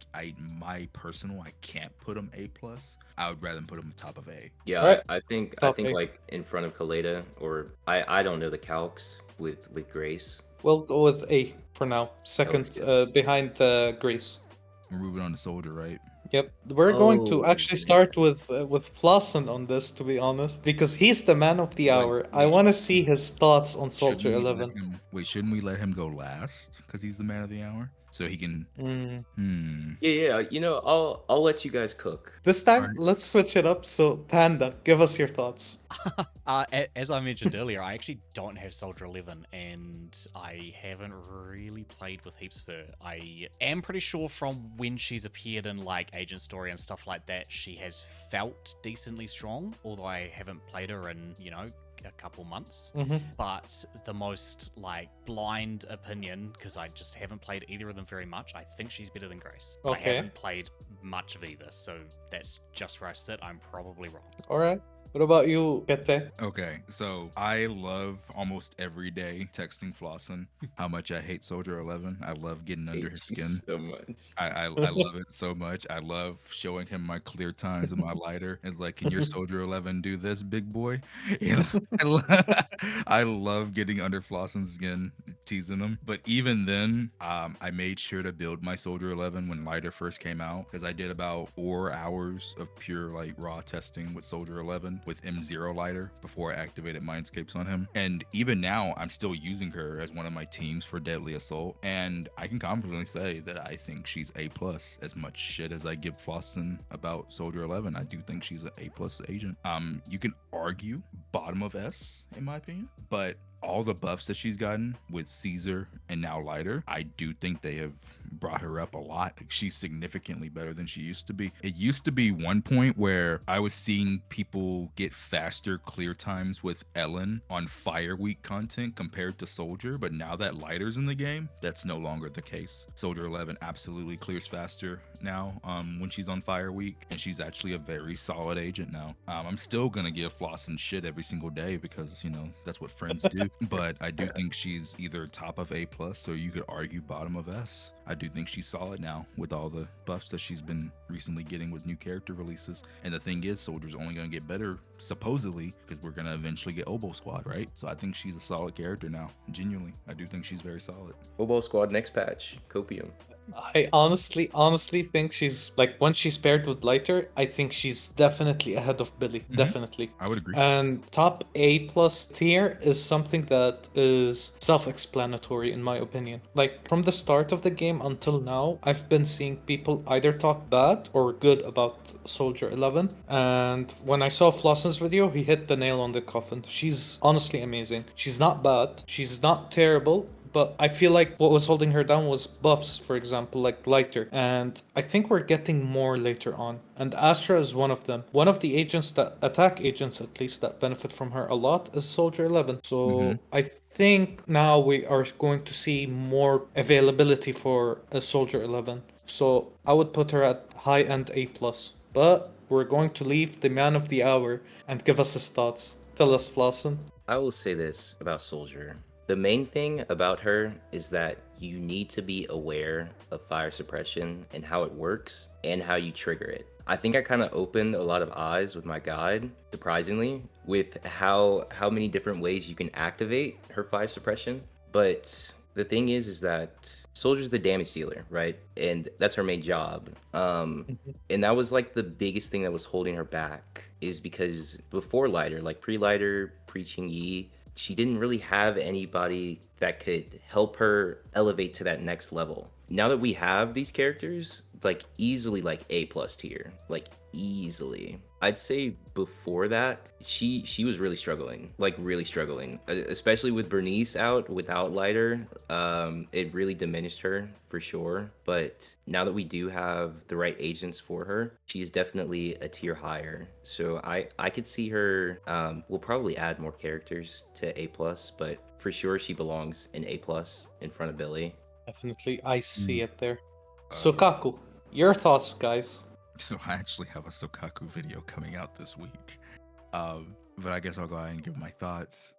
can't put him A plus. I would rather put him top of A. Yeah, Alright. I think Top A. like in front of Koleda, or I don't know the calcs with Grace. We'll go with A for now. Second, behind Grace. We're moving on to Soldier, right? Yep, we're going to Oh, actually start with Flossin on this, to be honest, because he's the man of the hour. I want to see his thoughts on Soldier Shouldn't we let 11. him- shouldn't we let him go last because he's the man of the hour, so he can? Yeah, you know, I'll let you guys cook. This time, Alright. let's switch it up. So, Panda, give us your thoughts. As I mentioned earlier, I actually don't have Soldier 11, and I haven't really played with heaps of her. I am pretty sure from when she's appeared in like Agent Story and stuff like that, she has felt decently strong, although I haven't played her in, a couple months. But the most like blind opinion, because I just haven't played either of them very much, I think she's better than Grace. But I Okay. haven't played much of either, so that's just where I sit. I'm probably wrong. All right. What about you, Kette? Okay, so I love almost every day texting Flossin how much I hate Soldier 11. I love getting under his skin. so much. I love it so much. I love showing him my clear times and my lighter. It's like, can your Soldier 11 do this, big boy? You know, I love getting under Flossin's skin, teasing him. But even then, I made sure to build my Soldier 11 when lighter first came out, because I did about 4 hours of pure like raw testing with Soldier 11 with M0 lighter before I activated Mindscapes on him. And even now, I'm still using her as one of my teams for Deadly Assault. And I can confidently say that I think she's A+. As much shit as I give Flossin about Soldier 11, I do think she's an A+ agent. You can argue bottom of S, in my opinion, but all the buffs that she's gotten with Caesar and now lighter, I do think they have brought her up a lot. She's significantly better than she used to be. It used to be one point where I was seeing people get faster clear times with Ellen on Fire Week content compared to Soldier, but now that lighter's in the game, that's no longer the case. Soldier 11 absolutely clears faster now when she's on Fire Week, and she's actually a very solid agent now. I'm still gonna give Flossin shit every single day because, that's what friends do. But I do think she's either top of A+, or you could argue bottom of S. I do think she's solid now with all the buffs that she's been recently getting with new character releases. And the thing is, Soldier's only going to get better, supposedly, because we're going to eventually get Oboe Squad, right? So I think she's a solid character now. Genuinely, I do think she's very solid. Oboe Squad next patch, Copium. I honestly think she's like, when she's paired with lighter, I think she's definitely ahead of Billy. Definitely. I would agree. And top A+ tier is something that is self-explanatory in my opinion. Like from the start of the game until now, I've been seeing people either talk bad or good about Soldier 11. And when I saw Flossin's video, he hit the nail on the coffin. She's honestly amazing. She's not bad. She's not terrible. but I feel like what was holding her down was buffs, for example, like lighter. And I think we're getting more later on. And Astra is one of them. One of the agents that attack agents, at least, that benefit from her a lot is Soldier 11. Mm-hmm. So I think now we are going to see more availability for a Soldier 11. So I would put her at high end A plus. But we're going to leave the man of the hour and give us his thoughts. Tell us, Flossin. I will say this about Soldier. The main thing about her is that you need to be aware of fire suppression and how it works and how you trigger it. I think I kind of opened a lot of eyes with my guide, surprisingly, with how many different ways you can activate her fire suppression. But the thing is that Soldier's the damage dealer, right? And that's her main job. And that was like the biggest thing that was holding her back, is because before Lighter, like pre-Lighter, pre-Qingyi, she didn't really have anybody that could help her elevate to that next level. Now that we have these characters, like easily like A plus tier, like easily. I'd say before that, she was really struggling, like really struggling, especially with Burnice out without Lighter. It really diminished her for sure. But now that we do have the right agents for her, she's definitely a tier higher. So I could see her. We'll probably add more characters to A plus, but for sure she belongs in A plus in front of Billy. Definitely, I see Mm. it there. Uh, Soukaku, your thoughts, guys? So I actually have a Soukaku video coming out this week. But I guess I'll go ahead and give my thoughts.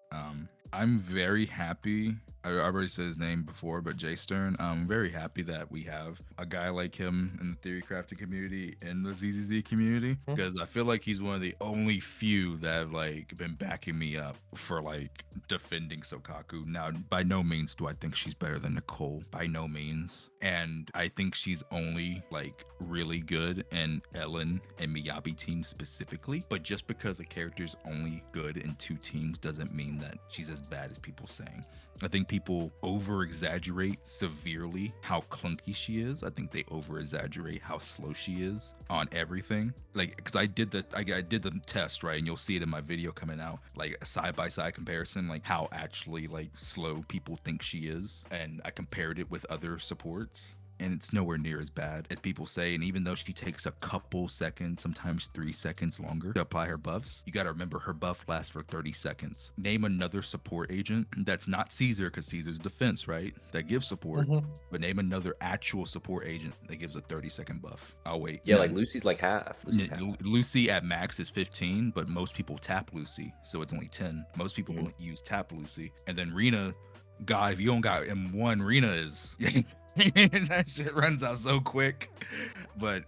I'm very happy. I already said his name before, but Jay Stern. I'm very happy that we have a guy like him in the theory crafting community and the ZZZ community, Mhm. because I feel like he's one of the only few that have like been backing me up for like defending Soukaku. Now, by no means do I think she's better than Nicole. By no means. And I think she's only like really good in Ellen and Miyabi teams specifically. But just because a character's only good in two teams doesn't mean that she's as bad as people saying. I think people over exaggerate severely how clunky she is. I think they over exaggerate how slow she is on everything. Like, because I did the test, right, and you'll see it in my video coming out, like a side by side comparison, like how actually like slow people think she is, and I compared it with other supports. And it's nowhere near as bad as people say. And even though she takes a couple seconds, sometimes 3 seconds longer to apply her buffs, you got to remember her buff lasts for 30 seconds. Name another support agent that's not Caesar, because Caesar's defense, right? That gives support. Mhm. But name another actual support agent that gives a 30-second buff. I'll wait. Yeah, No. like Lucy's like half. Lucy's half. Lucy at max is 15, but most people tap Lucy, so it's only 10. Most people don't use tap Lucy. And then Rina, God, if you don't got M1, Rina is that shit runs out so quick. But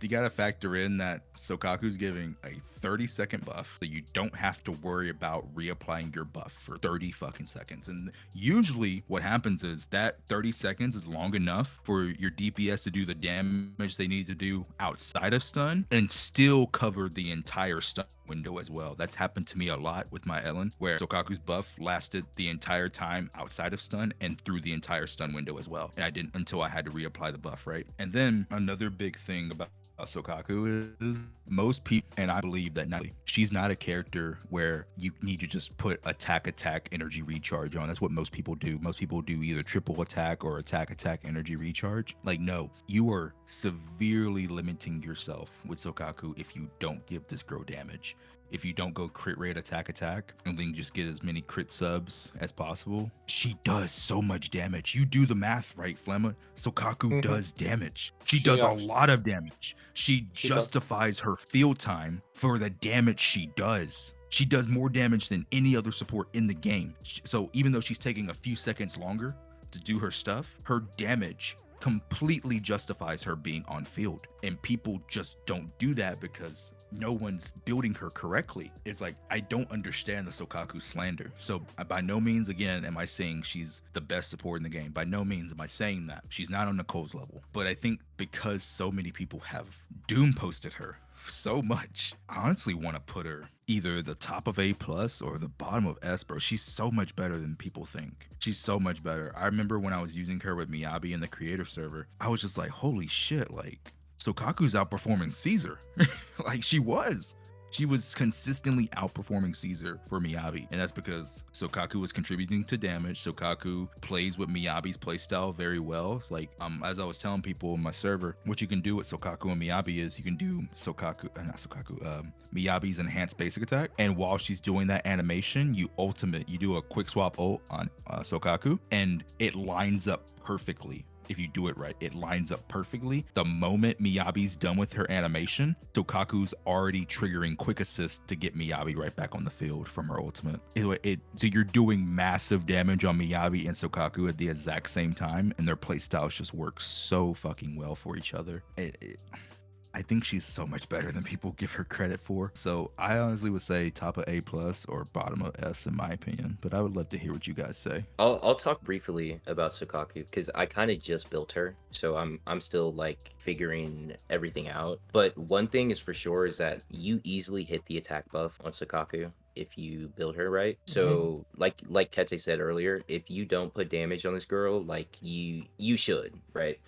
you gotta factor in that Soukaku's giving a 30-second buff, so you don't have to worry about reapplying your buff for 30 fucking seconds. And usually what happens is that 30 seconds is long enough for your DPS to do the damage they need to do outside of stun and still cover the entire stun window as well. That's happened to me a lot with my Ellen, where Soukaku's buff lasted the entire time outside of stun and through the entire stun window as well. And I didn't until I had to reapply the buff, right? And then another big thing about Soukaku is most people, and I believe that not, she's not a character where you need to just put attack energy recharge on. That's what most people do. Most people do either triple attack or attack energy recharge. Like, no, you are severely limiting yourself with Soukaku if you don't give this girl damage. If you don't go crit rate attack and then just get as many crit subs as possible, she does so much damage. You do the math right, Flemma. Soukaku does damage. She does a lot of damage. She justifies her field time for the damage she does. She does more damage than any other support in the game. So even though she's taking a few seconds longer to do her stuff, her damage completely justifies her being on field. And people just don't do that because no one's building her correctly. It's like, I don't understand the Soukaku slander. So by no means, again, am I saying she's the best support in the game. By no means am I saying that. She's not on Nicole's level. But I think because so many people have doom posted her so much, I honestly want to put her either the top of A plus or the bottom of S, bro. She's so much better than people think. She's so much better. I remember when I was using her with Miyabi in the creator server, I was just like, holy shit, like Soukaku's outperforming Caesar. Like, she was. She was consistently outperforming Caesar for Miyabi, and that's because Soukaku was contributing to damage. Soukaku plays with Miyabi's playstyle very well. It's like, as I was telling people in my server, what you can do with Soukaku and Miyabi is you can do Miyabi's enhanced basic attack, and while she's doing that animation, you do a quick swap ult on Soukaku, and it lines up perfectly. If you do it right, it lines up perfectly. The moment Miyabi's done with her animation, Soukaku's already triggering quick assist to get Miyabi right back on the field from her ultimate. So you're doing massive damage on Miyabi and Soukaku at the exact same time, and their playstyles just work so fucking well for each other. I think she's so much better than people give her credit for. So I honestly would say top of A+ or bottom of S in my opinion. But I would love to hear what you guys say. I'll talk briefly about Soukaku because I kind of just built her, so I'm still like figuring everything out. But one thing is for sure is that you easily hit the attack buff on Soukaku if you build her right. So like Kete said earlier, if you don't put damage on this girl, like you should, right?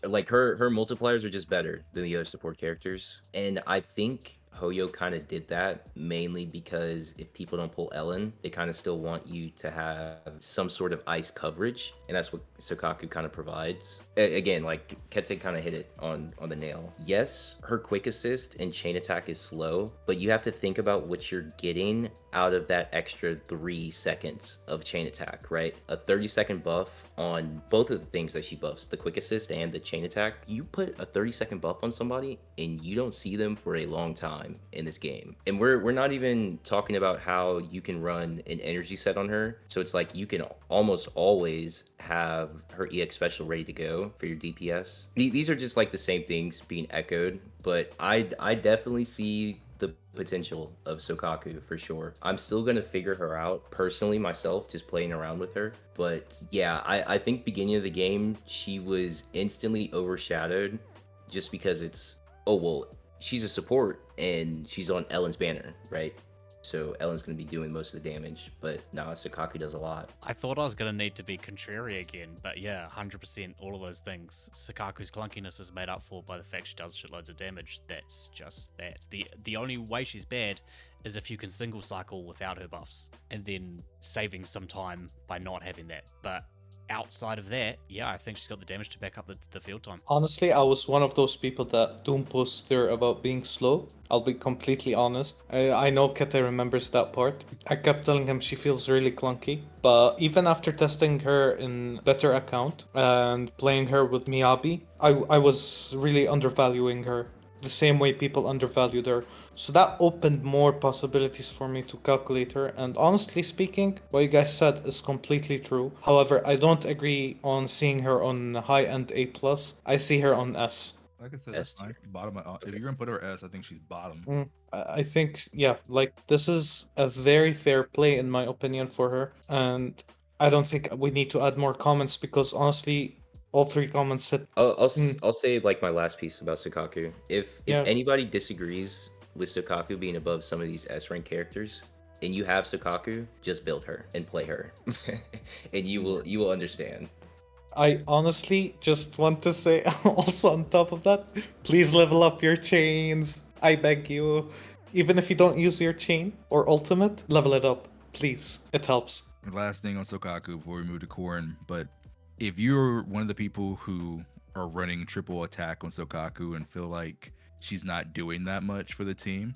Like her multipliers are just better than the other support characters, and I think Hoyo kind of did that mainly because if people don't pull Ellen, they kind of still want you to have some sort of ice coverage, and that's what Soukaku kind of provides. Again, like Kete kind of hit it on the nail. Yes, her quick assist and chain attack is slow, but you have to think about what you're getting out of that extra 3 seconds of chain attack, right? A 30-second buff on both of the things that she buffs, the quick assist and the chain attack. You put a 30-second buff on somebody and you don't see them for a long time in this game. And we're not even talking about how you can run an energy set on her. So it's like you can almost always have her EX special ready to go for your DPS. These are just like the same things being echoed, but I definitely see the potential of Soukaku for sure. I'm still gonna figure her out personally myself, just playing around with her. But yeah, I think beginning of the game she was instantly overshadowed just because it's, oh well, she's a support and she's on Ellen's banner, right? So Ellen's going to be doing most of the damage, but nah, Soukaku does a lot. I thought I was going to need to be contrary again, but yeah, 100% all of those things. Soukaku's clunkiness is made up for by the fact she does shitloads of damage. That's just that. The only way she's bad is if you can single cycle without her buffs, and then saving some time by not having that. But outside of that, yeah, I think she's got the damage to back up the field time. Honestly, I was one of those people that doom posted her about being slow. I'll be completely honest. I know Kete remembers that part. I kept telling him she feels really clunky. But even after testing her in better account and playing her with Miyabi, I was really undervaluing her the same way people undervalued her. So that opened more possibilities for me to calculate her. And honestly speaking, what you guys said is completely true. However, I don't agree on seeing her on high-end A+. I see her on S. Like I said, that's fine. Bottom. If you're gonna put her S, I think she's bottom. I think, yeah, like this is a very fair play in my opinion for her. And I don't think we need to add more comments because honestly, all 3 comments said. I'll say like my last piece about Soukaku. If Yeah. anybody disagrees with Soukaku being above some of these S rank characters, and you have Soukaku, just build her and play her, and you will understand. I honestly just want to say also on top of that, please level up your chains. I beg you. Even if you don't use your chain or ultimate, level it up. Please. It helps. Last thing on Soukaku before we move to Corin, but if you're one of the people who are running triple attack on Soukaku and feel like she's not doing that much for the team,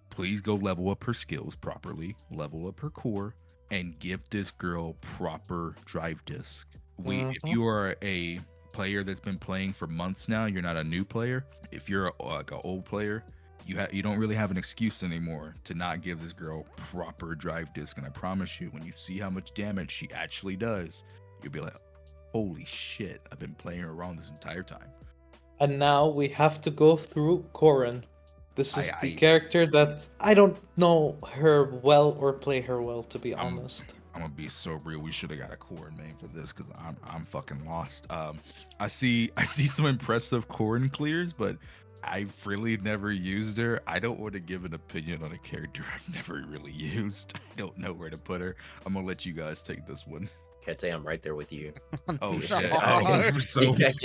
please go level up her skills properly, level up her core, and give this girl proper drive disc. If you are a player that's been playing for months now, you're not a new player. If you're like an old player, you don't really have an excuse anymore to not give this girl proper drive disc. And I promise you, when you see how much damage she actually does, you'll be like, holy shit, I've been playing her wrong this entire time. And now we have to go through Corin. This is the character that I don't know her well or play her well, to be honest. I'm gonna be so real. We should have got a Corin name for this because I'm fucking lost. I see some impressive Corin clears, but I've really never used her. I don't want to give an opinion on a character I've never really used. I don't know where to put her. I'm gonna let you guys take this one. Kete, I'm right there with you. Oh shit! No.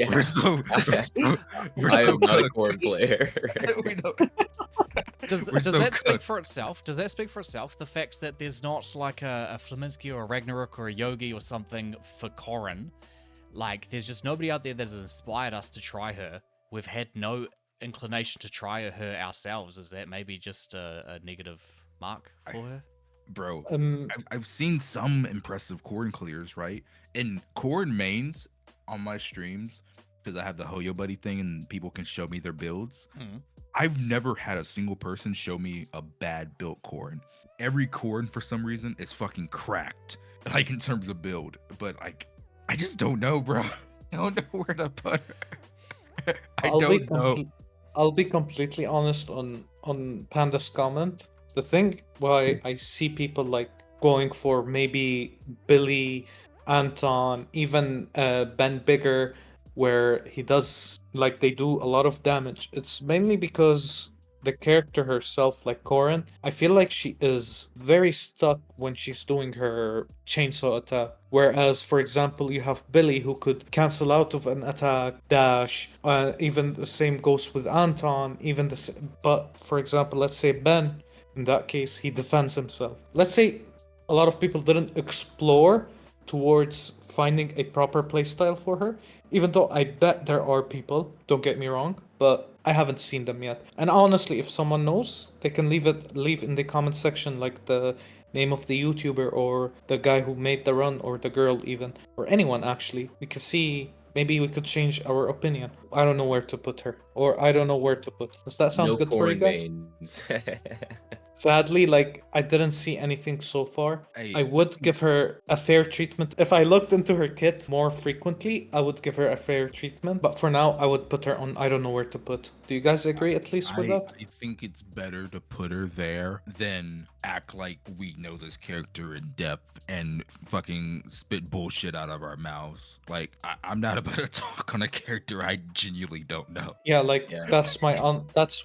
We're so. I am not a Corin player. We're does so that speak cooked. for itself? Does that speak for itself? The fact that there's not like a Flaminski or a Ragnarok or a Yogi or something for Corin. Like, there's just nobody out there that has inspired us to try her. We've had no inclination to try her ourselves. Is that maybe just a negative mark for her? Bro, Um, I've seen some impressive Corin clears, right? And Corin mains on my streams, because I have the Hoyo Buddy thing and people can show me their builds. Mhm. I've never had a single person show me a bad built Corin. Every Corin, for some reason, is fucking cracked, like in terms of build. But like, I just don't know, bro. I don't know where to put her. I don't know. I'll be completely honest on Panda's comment. The thing why I see people like going for maybe Billy, Anton, even Ben Bigger, where he does like they do a lot of damage. It's mainly because the character herself, like Corin, I feel like she is very stuck when she's doing her chainsaw attack. Whereas, for example, you have Billy who could cancel out of an attack, dash. Even the same goes with Anton. But for example, let's say Ben. In that case, he defends himself. Let's say a lot of people didn't explore towards finding a proper playstyle for her. Even though I bet there are people, don't get me wrong, but I haven't seen them yet. And honestly, if someone knows, they can leave in the comment section like the name of the YouTuber or the guy who made the run or the girl even or anyone actually. We can see maybe we could change our opinion. I don't know where to put her or I don't know where to put. Does that sound No good for you Corin guys? mains. Sadly, like I didn't see anything so far. Hey, I would give her a fair treatment. If I looked into her kit more frequently, I would give her a fair treatment. But for now, I would put her on I don't know where to put. Do you guys agree at least with that? I think it's better to put her there than act like we know this character in depth and fucking spit bullshit out of our mouths. Like, I'm not about to talk on a character I genuinely don't know. Yeah, like Yeah. that's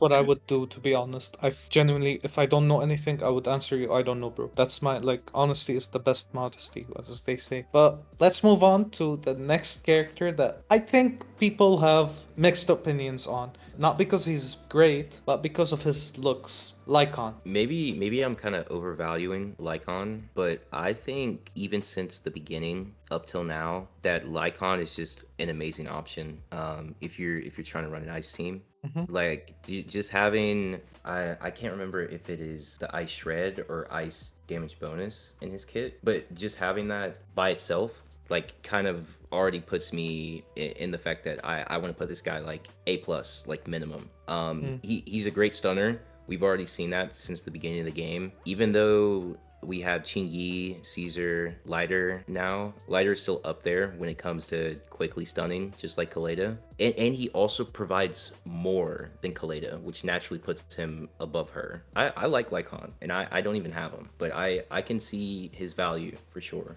what I would do to be honest. I genuinely if I don't know anything, I would answer you I don't know, bro. That's my like honesty is the best modesty as they say. But let's move on to the next character that I think people have mixed opinions on. Not because he's great, but because of his looks. Lycaon. Maybe I'm kind of overvaluing Lycon, but I think even since the beginning up till now, that Lycon is just an amazing option. If you're trying to run an ice team, Mhm. like just having I can't remember if it is the ice shred or ice damage bonus in his kit, but just having that by itself like kind of already puts me in the fact that I want to put this guy like A plus like minimum. He's a great stunner. We've already seen that since the beginning of the game. Even though we have Qingyi, Caesar, Lighter now, Lighter is still up there when it comes to quickly stunning, just like Koleda. And he also provides more than Koleda, which naturally puts him above her. I like Lycon, and I don't even have him, but I can see his value for sure.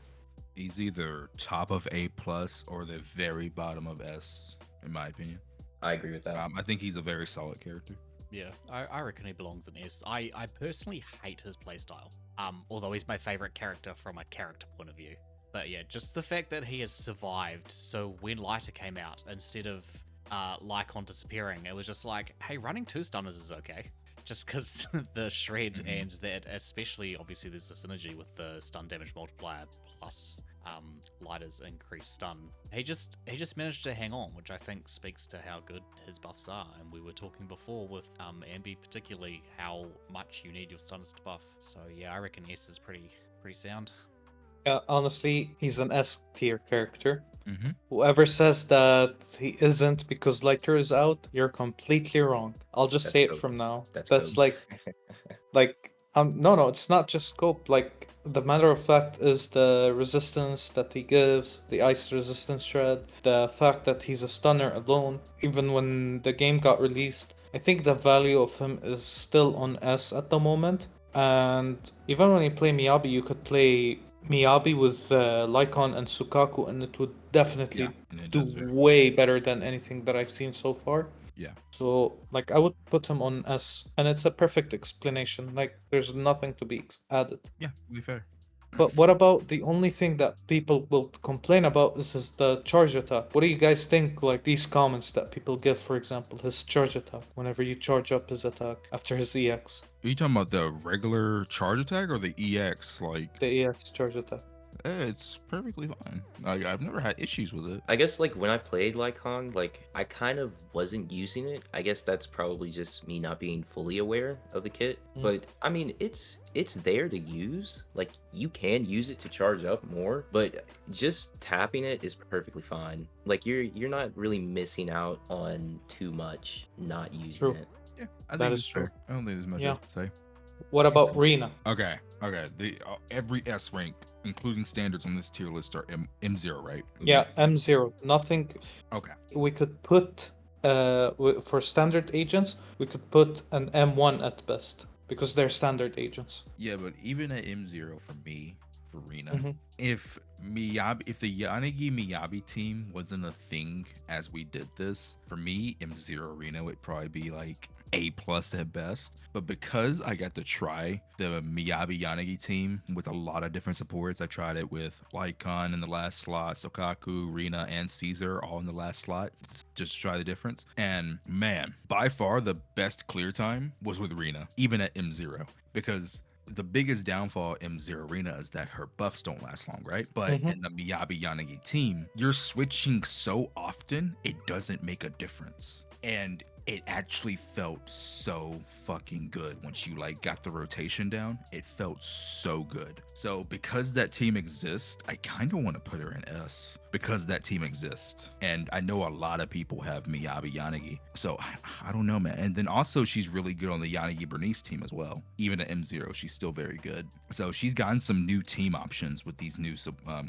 He's either top of A plus or the very bottom of S, in my opinion. I agree with that. I think he's a very solid character. Yeah, I reckon he belongs in S. I personally hate his playstyle. Although he's my favorite character from a character point of view. But yeah, just the fact that he has survived. So when Lighter came out, instead of Lycon disappearing, it was just like, hey, running 2 stunners is okay. Just because the shred and that, especially obviously there's the synergy with the stun damage multiplier plus Lighter's increased stun. He just managed to hang on, which I think speaks to how good his buffs are. And we were talking before with Anby particularly how much you need your stunners to buff. So yeah, I reckon S is pretty sound. Yeah, honestly, he's an S tier character. Mm-hmm. Whoever says that he isn't because Lighter is out, you're completely wrong. I'll just That's say it dope. from now. That's like no, it's not just scope. Like the matter of fact is the resistance that he gives, the ice resistance shred, the fact that he's a stunner alone. Even when the game got released, I think the value of him is still on S at the moment. And even when you play Miyabi, you could play Miyabi with Lycaon and Soukaku, and it would definitely Yeah, and it do does very way better than anything that I've seen so far. Yeah. So, like, I would put him on S, and it's a perfect explanation. Like, there's nothing to be added. Yeah, to be fair. But what about the only thing that people will complain about? This is the charge attack. What do you guys think? Like these comments that people give, for example, his charge attack. Whenever you charge up his attack after his EX, Are you talking about the regular charge attack or the EX? Like, the EX charge attack. it's perfectly fine. I've never had issues with it. I guess like when I played Lycaon, like I kind of wasn't using it. I guess that's probably just me not being fully aware of the kit. But I mean, it's there to use. Like you can use it to charge up more, but just tapping it is perfectly fine. Like you're not really missing out on too much not using True. it. Yeah, I That think is it's true. fair. I don't think there's much Yeah. else to say. What about Rina? Okay. The every S rank, including standards on this tier list, are M0, right? Yeah, M0. Nothing. Okay. We could put for standard agents, we could put an M1 at best because they're standard agents. Yeah, but even at M0 for me, for Rina, Mhm. if the Yanagi Miyabi team wasn't a thing as we did this, for me, M0 Rina would probably be like A+ at best. But because I got to try the Miyabi Yanagi team with a lot of different supports, I tried it with Lycaon in the last slot, Soukaku, Rina, and Caesar all in the last slot, just to try the difference. And man, by far the best clear time was with Rina, even at M0, because the biggest downfall of M0 Rina is that her buffs don't last long, right? But Mhm. in the Miyabi Yanagi team, you're switching so often, it doesn't make a difference. And it actually felt so fucking good once you like got the rotation down. It felt so good. So because that team exists, I kind of want to put her in S because that team exists. And I know a lot of people have Miyabi Yanagi. So I don't know, man. And then also she's really good on the Yanagi Burnice team as well. Even at M0, she's still very good. So she's gotten some new team options with these new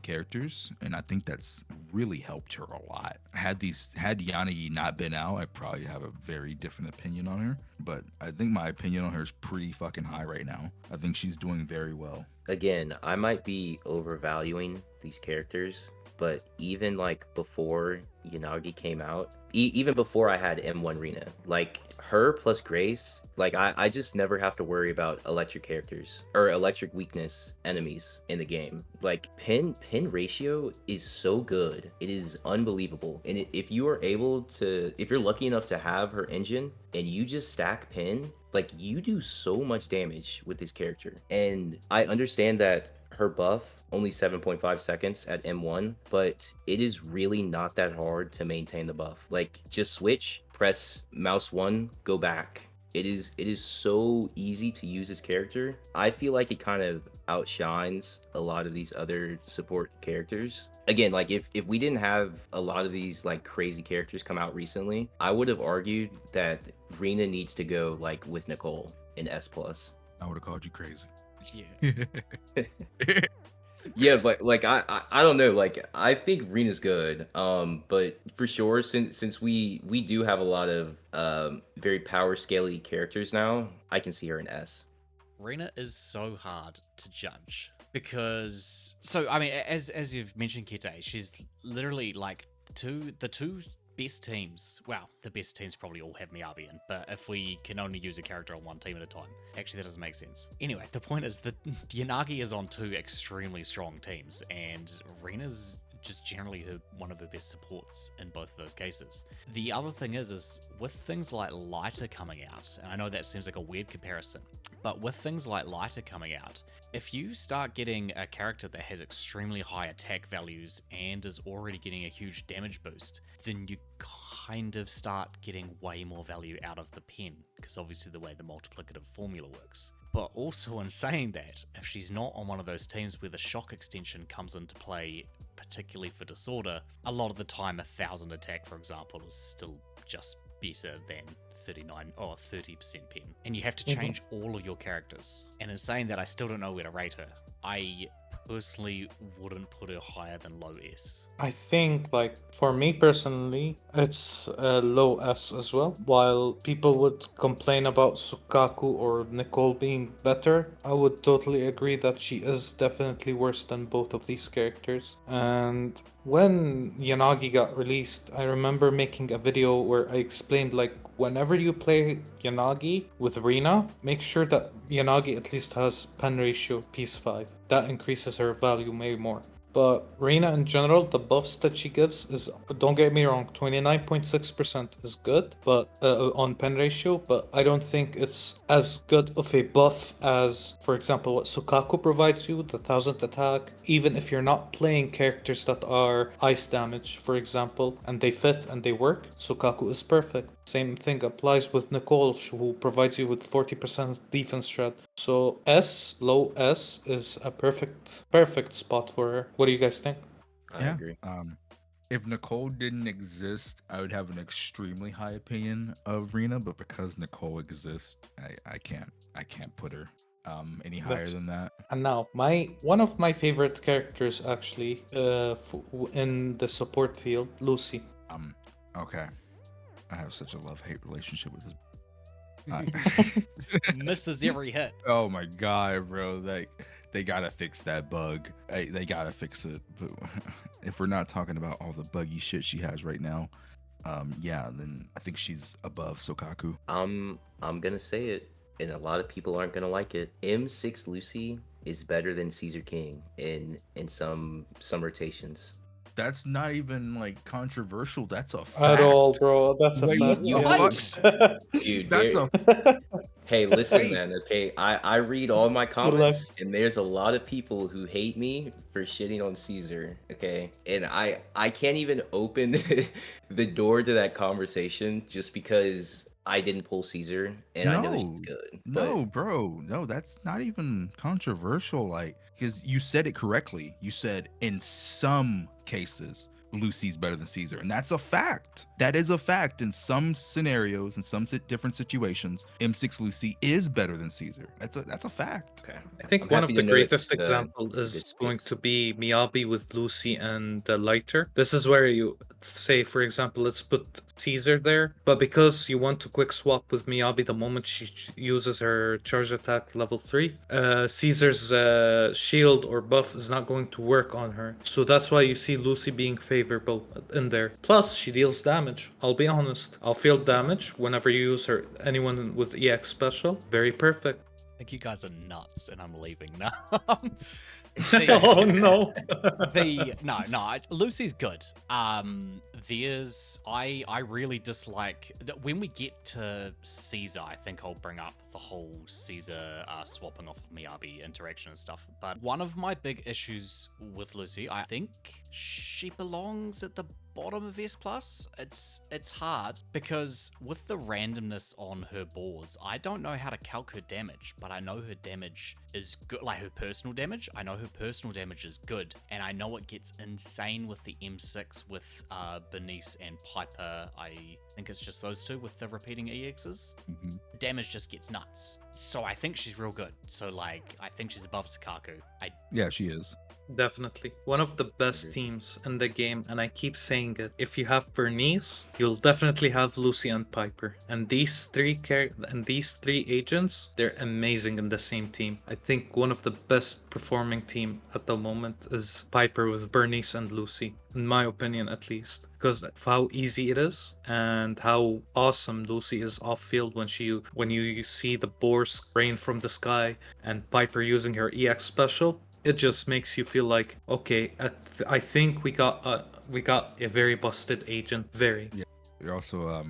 characters. And I think that's really helped her a lot. Had Yanagi not been out, I probably have a very different opinion on her. But I think my opinion on her is pretty fucking high right now. I think she's doing very well. Again, I might be overvaluing these characters, but even like before Yanagi came out, even before I had M1 Rina, like her plus Grace, like I just never have to worry about electric characters or electric weakness enemies in the game. Like pin ratio is so good, it is unbelievable. And if you are able to, if you're lucky enough to have her engine and you just stack pin, like you do so much damage with this character. And I understand that her buff only 7.5 seconds at M1, but it is really not that hard to maintain the buff. Like just switch, press mouse 1, go back. It is so easy to use this character. I feel like it kind of outshines a lot of these other support characters. Again, like if we didn't have a lot of these like crazy characters come out recently, I would have argued that Rina needs to go like with Nicole in S+. I would have called you crazy. Yeah. Yeah, but like I don't know, like I think Rina's good. But for sure, since we do have a lot of very power scaly characters now, I can see her in S. Rina is so hard to judge because, so I mean, as you've mentioned, Kette, she's literally like the two best teams. Well, the best teams probably all have Miyabi in, but if we can only use a character on one team at a time, actually that doesn't make sense. Anyway, the point is that Yanagi is on two extremely strong teams, and Rina's just generally one of her best supports in both of those cases. The other thing is with things like Lighter coming out, and I know that seems like a weird comparison, but with things like Lighter coming out, if you start getting a character that has extremely high attack values and is already getting a huge damage boost, then you kind of start getting way more value out of the pen, because obviously the way the multiplicative formula works. But also in saying that, if she's not on one of those teams where the shock extension comes into play, particularly for Disorder, a lot of the time 1000 attack, for example, is still just better than 39 or 30% pen. And you have to change all of your characters. And in saying that, I still don't know where to rate her. I personally wouldn't put her higher than low S. I think, like, for me personally, it's low S as well. While people would complain about Soukaku or Nicole being better, I would totally agree that she is definitely worse than both of these characters. And when Yanagi got released, I remember making a video where I explained, like, whenever you play Yanagi with Rina, make sure that Yanagi at least has pen ratio Peace 5. that increases her value way more. But Rina in general, the buffs that she gives is, don't get me wrong, 29.6% is good, but on pen ratio, but I don't think it's as good of a buff as, for example, what Soukaku provides you, the 1000th attack. Even if you're not playing characters that are ice damage, for example, and they fit and they work, Soukaku is perfect. Same thing applies with Nicole, who provides you with 40% defense shred. So low S is a perfect spot for her. What do you guys think? I agree. If Nicole didn't exist, I would have an extremely high opinion of Rina, but because Nicole exists, I can't put her any higher than that. And now, one of my favorite characters actually, in the support field, Lucy. Okay, I have such a love-hate relationship with this. Misses every hit. Oh my god, bro! Like, they gotta fix that bug. They gotta fix it. But if we're not talking about all the buggy shit she has right now, yeah, then I think she's above Soukaku. I'm gonna say it, and a lot of people aren't gonna like it. M6 Lucy is better than Caesar King in some rotations. That's not even like controversial. That's a fact. At all, bro. That's Wait, a what fact. the fuck? Dude, That's a hey, listen, Wait. man. Okay, I read all my luck. comments, and there's a lot of people who hate me for shitting on Caesar. Okay, and I can't even open the door to that conversation just because I didn't pull Caesar, and I know she's good. No, bro. No, that's not even controversial. Like, because you said it correctly. You said in some cases, Lucy's better than Caesar. And that's a fact. That is a fact. In some scenarios, in some different situations, M6 Lucy is better than Caesar. That's a fact. Okay. I think I'm one happy of to the know greatest it's, example it's a is good going space. to be Miyabi with Lucy and the lighter. This is where you say, for example, let's put Caesar there, but because you want to quick swap with Miyabi the moment she uses her charge attack level 3, Caesar's shield or buff is not going to work on her. So that's why you see Lucy being favorable in there. Plus, she deals damage. I'll be honest. I'll feel damage whenever you use her. Anyone with EX special, very perfect. I think you guys are nuts, and I'm leaving now. Oh no. Lucy's good. I really dislike when we get to Caesar. I think I'll bring up the whole Caesar swapping off of Miyabi interaction and stuff. But one of my big issues with Lucy, I think she belongs at the bottom of S+. It's hard because with the randomness on her boards, I don't know how to calc her damage, but I know her damage is good, like her personal damage. I know her personal damage is good, and I know it gets insane with the M6 with Burnice and Piper. I think it's just those two with the repeating EXs. Mm-hmm. Damage just gets nuts. So I think she's real good. So like, I think she's above Soukaku. Yeah, she is. Definitely. One of the best teams in the game, and I keep saying it. If you have Burnice, you'll definitely have Lucy and Piper. And these three agents, they're amazing in the same team. I think one of the best performing team at the moment is Piper with Burnice and Lucy, in my opinion at least. Because of how easy it is and how awesome Lucy is off field when you see the boar spraying from the sky and Piper using her EX special. It just makes you feel like, okay, I think we got a very busted agent. Very. Yeah. You're also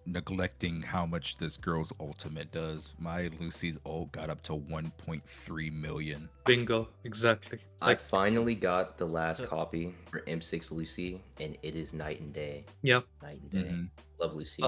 neglecting how much this girl's ultimate does. My Lucy's ult got up to 1.3 million. Bingo. Exactly. I finally got the last copy for M6 Lucy, and it is night and day. Yep. Night and day. Mm-hmm. Love Lucy.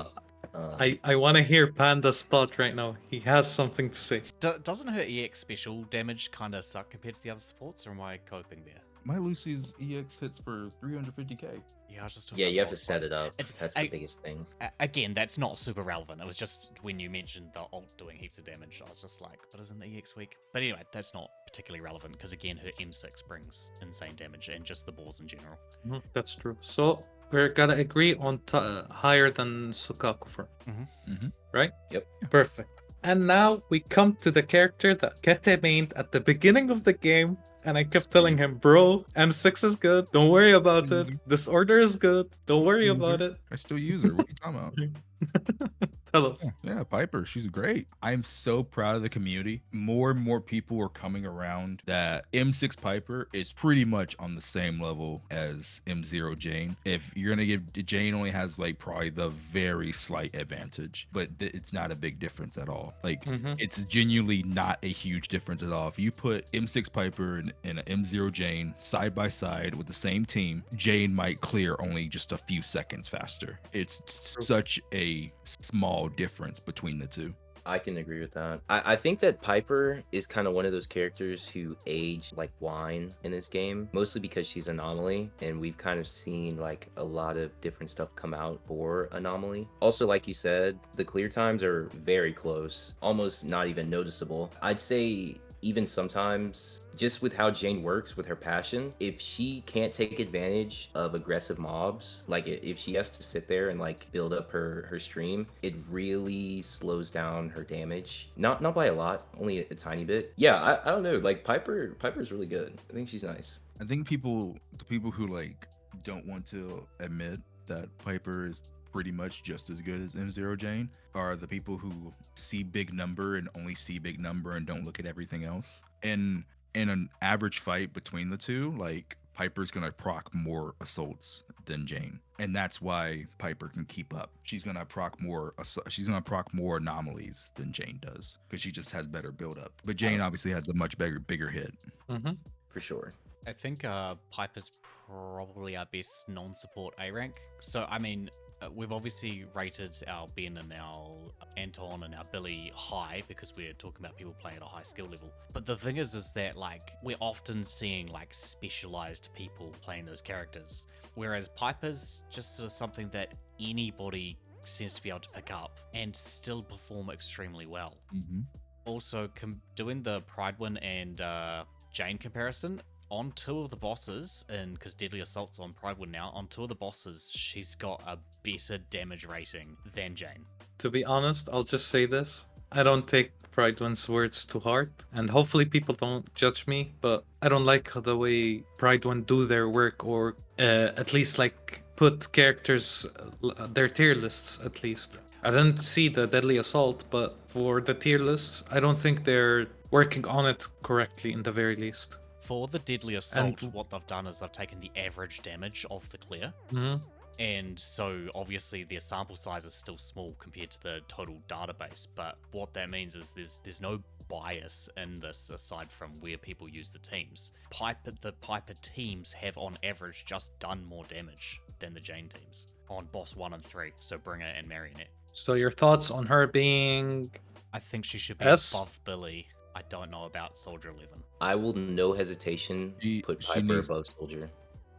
I want to hear Panda's thought right now. He has something to say. Doesn't her EX special damage kind of suck compared to the other supports, or am I coping there? My Lucy's EX hits for 350k. Yeah, I was just Yeah, you have to set it up. That's the biggest thing. Again, that's not super relevant. It was just when you mentioned the ult doing heaps of damage, I was just like, but isn't the EX weak? But anyway, that's not particularly relevant because again, her M6 brings insane damage and just the balls in general. That's true. So we're gonna agree on higher than Soukaku for, right? Yep. Perfect. And now we come to the character that Kette mained at the beginning of the game. And I kept telling him, bro, M6 is good. Don't worry about it. Disorder is good. Don't worry about it. I still use her. What are you talking about? Tell us. Yeah, Piper, she's great. I'm so proud of the community. More and more people are coming around that M6 Piper is pretty much on the same level as M0 Jane. If you're gonna give, Jane only has like probably the very slight advantage, but it's not a big difference at all. Like it's genuinely not a huge difference at all. If you put M6 Piper and an M0 Jane side by side with the same team, Jane might clear only just a few seconds faster. It's such a small difference between the two. I can agree with that. I think that Piper is kind of one of those characters who age like wine in this game, mostly because she's Anomaly, and we've kind of seen like a lot of different stuff come out for Anomaly. Also, like you said, the clear times are very close, almost not even noticeable. I'd say even sometimes, just with how Jane works with her passion, if she can't take advantage of aggressive mobs, like if she has to sit there and like build up her stream, it really slows down her damage. Not by a lot, only a tiny bit. Yeah, I don't know. Like Piper's really good. I think she's nice. I think the people who like don't want to admit that Piper is pretty much just as good as M0 Jane are the people who see big number and only see big number and don't look at everything else. And in an average fight between the two, like Piper's gonna proc more assaults than Jane, and that's why Piper can keep up. She's gonna proc more anomalies than Jane does because she just has better build up. But Jane obviously has the much bigger hit. For sure. I think Piper's probably our best non-support A rank. So, I mean, we've obviously rated our Ben and our Anton and our Billy high because we're talking about people playing at a high skill level. But the thing is that like we're often seeing like specialized people playing those characters, whereas Piper's just sort of something that anybody seems to be able to pick up and still perform extremely well. Also, doing the Pridewin and Jane comparison, on two of the bosses, and because Deadly Assault's on Pridewin now, on two of the bosses, she's got a better damage rating than Jane. To be honest, I'll just say this. I don't take Pridewin's words to heart, and hopefully people don't judge me, but I don't like the way Pridewin do their work, or at least like put characters, their tier lists at least. I didn't see the Deadly Assault, but for the tier lists, I don't think they're working on it correctly in the very least. For the Deadly Assault, what they've done is they've taken the average damage of the clear. And so obviously their sample size is still small compared to the total database, but what that means is there's no bias in this aside from where people use the teams. The Piper teams have on average just done more damage than the Jane teams on boss 1 and 3, so Bringer and Marionette. So your thoughts on her being... I think she should be S? above Billy. I don't know about Soldier 11. I will no hesitation put Piper above Soldier.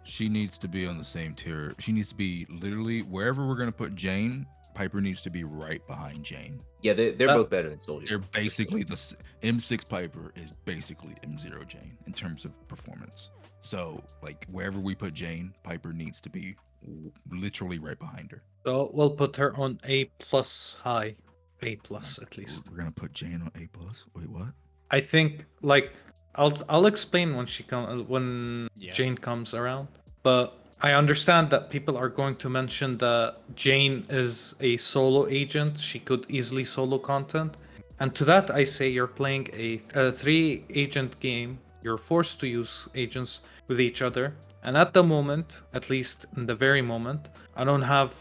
She needs to be on the same tier. She needs to be literally wherever we're gonna put Jane. Piper needs to be right behind Jane. Yeah, they're both better than Soldier. They're basically the M6 Piper is basically M0 Jane in terms of performance. So like wherever we put Jane, Piper needs to be literally right behind her. So we'll put her on A+ high. A+ at least. We're gonna put Jane on A+. Wait, what? I think like I'll explain when Jane comes around. But I understand that people are going to mention that Jane is a solo agent. She could easily solo content. And to that I say you're playing a 3-agent game. You're forced to use agents with each other. And at the moment, at least in the very moment, I don't have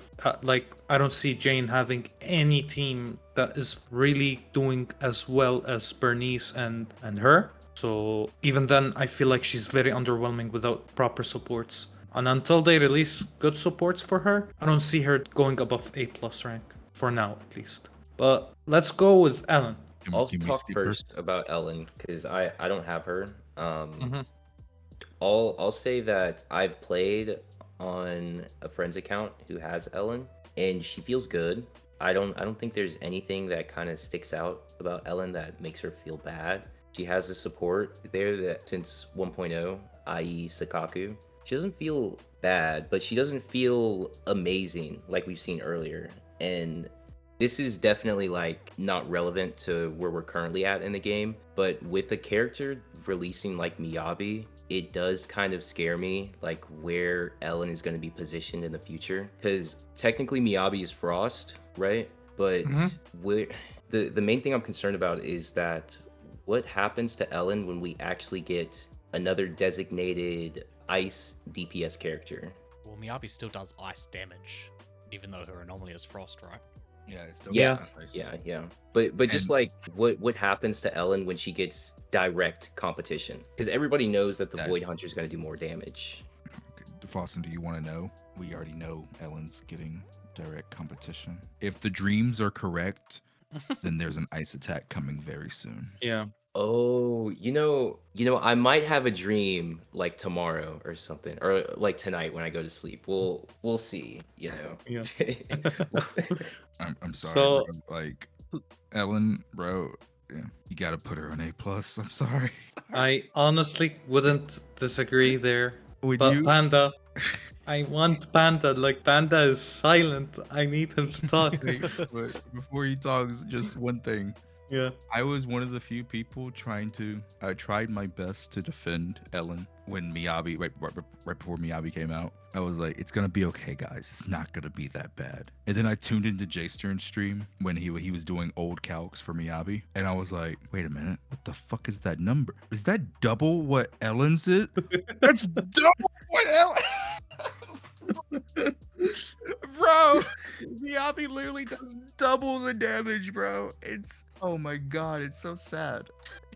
I don't see Jane having any team that is really doing as well as Burnice and her. So even then, I feel like she's very underwhelming without proper supports. And until they release good supports for her, I don't see her going above A+ rank for now, at least. But let's go with Ellen. I'll talk first about Ellen because I don't have her. I'll say that I've played on a friend's account who has Ellen, and she feels good. I don't think there's anything that kind of sticks out about Ellen that makes her feel bad. She has the support there that since 1.0, i.e. Soukaku. She doesn't feel bad, but she doesn't feel amazing like we've seen earlier. And this is definitely like not relevant to where we're currently at in the game, but with a character releasing like Miyabi, it does kind of scare me like where Ellen is going to be positioned in the future, because technically Miyabi is Frost, right? but Mhm. the main thing I'm concerned about is that what happens to Ellen when we actually get another designated ice DPS character? Well, Miyabi still does ice damage, even though her anomaly is frost, right? Yeah, it's still Yeah, nice. yeah. But just And- like what happens to Ellen when she gets direct competition? Because everybody knows that the That- Void Hunter is going to do more damage. Okay, Flossin, do you want to know? We already know Ellen's getting direct competition. If the dreams are correct, then there's an ice attack coming very soon. Yeah. Oh, I might have a dream like tomorrow or something, or like tonight when I go to sleep. We'll see. Yeah. I'm sorry, So- bro. Like Ellen, bro, yeah, you gotta put her on A plus. I'm sorry. I honestly wouldn't disagree there. Would But you? Panda, I want Panda. Like, Panda is silent. I need him to talk. Wait, but before he talks, just one thing. Yeah. I was one of the few people I tried my best to defend Ellen when Miyabi, right before Miyabi came out. I was like, it's gonna be okay, guys. It's not gonna be that bad. And then I tuned into Jay Stern's stream when he was doing old calcs for Miyabi, and I was like, wait a minute, what the fuck is that number? Is that double what Ellen's is? That's double what Ellen. Bro, Miyabi literally does double the damage, bro. It's, oh my god, it's so sad.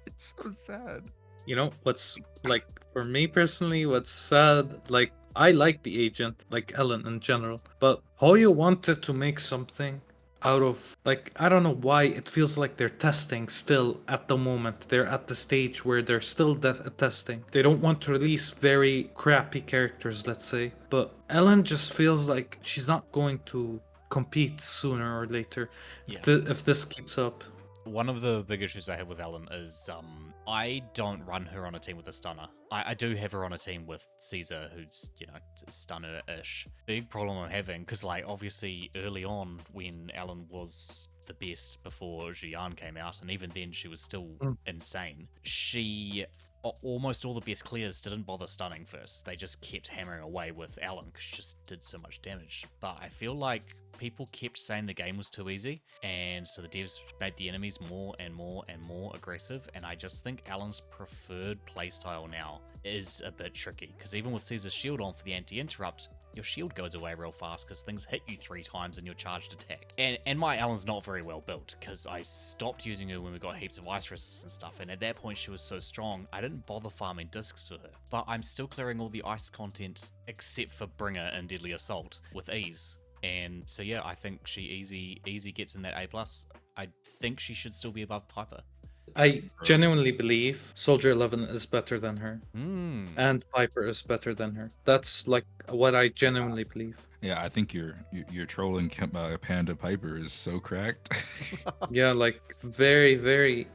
It's so sad. You know, what's like, for me personally, what's sad, like, I like the agent, like Ellen in general, but Hoyo wanted to make something out of, like, I don't know why it feels like they're testing still at the moment. They're at the stage where they're still testing. They don't want to release very crappy characters, let's say, but Ellen just feels like she's not going to compete sooner or later Yeah. if this keeps up. One of the big issues I have with Ellen is I don't run her on a team with a stunner. I do have her on a team with Caesar, who's, stunner-ish. Big problem I'm having, because, like, obviously early on when Ellen was the best before Zhu Yuan came out, and even then she was still insane. Almost all the best clears didn't bother stunning first. They just kept hammering away with Ellen because she just did so much damage. But I feel like people kept saying the game was too easy, and so the devs made the enemies more and more and more aggressive, and I just think Alan's preferred playstyle now is a bit tricky, because even with Caesar's shield on for the anti-interrupt, your shield goes away real fast because things hit you 3 times in your charged attack. And my Alan's not very well built, because I stopped using her when we got heaps of ice resistance stuff, and at that point she was so strong, I didn't bother farming discs for her. But I'm still clearing all the ice content except for Bringer and Deadly Assault with ease. And so yeah, I think she easy gets in that A+. I think she should still be above Piper. I genuinely believe Soldier 11 is better than her, and Piper is better than her. That's like what I genuinely believe. Yeah, I think you're trolling Panda Piper is so cracked. Yeah, like very, very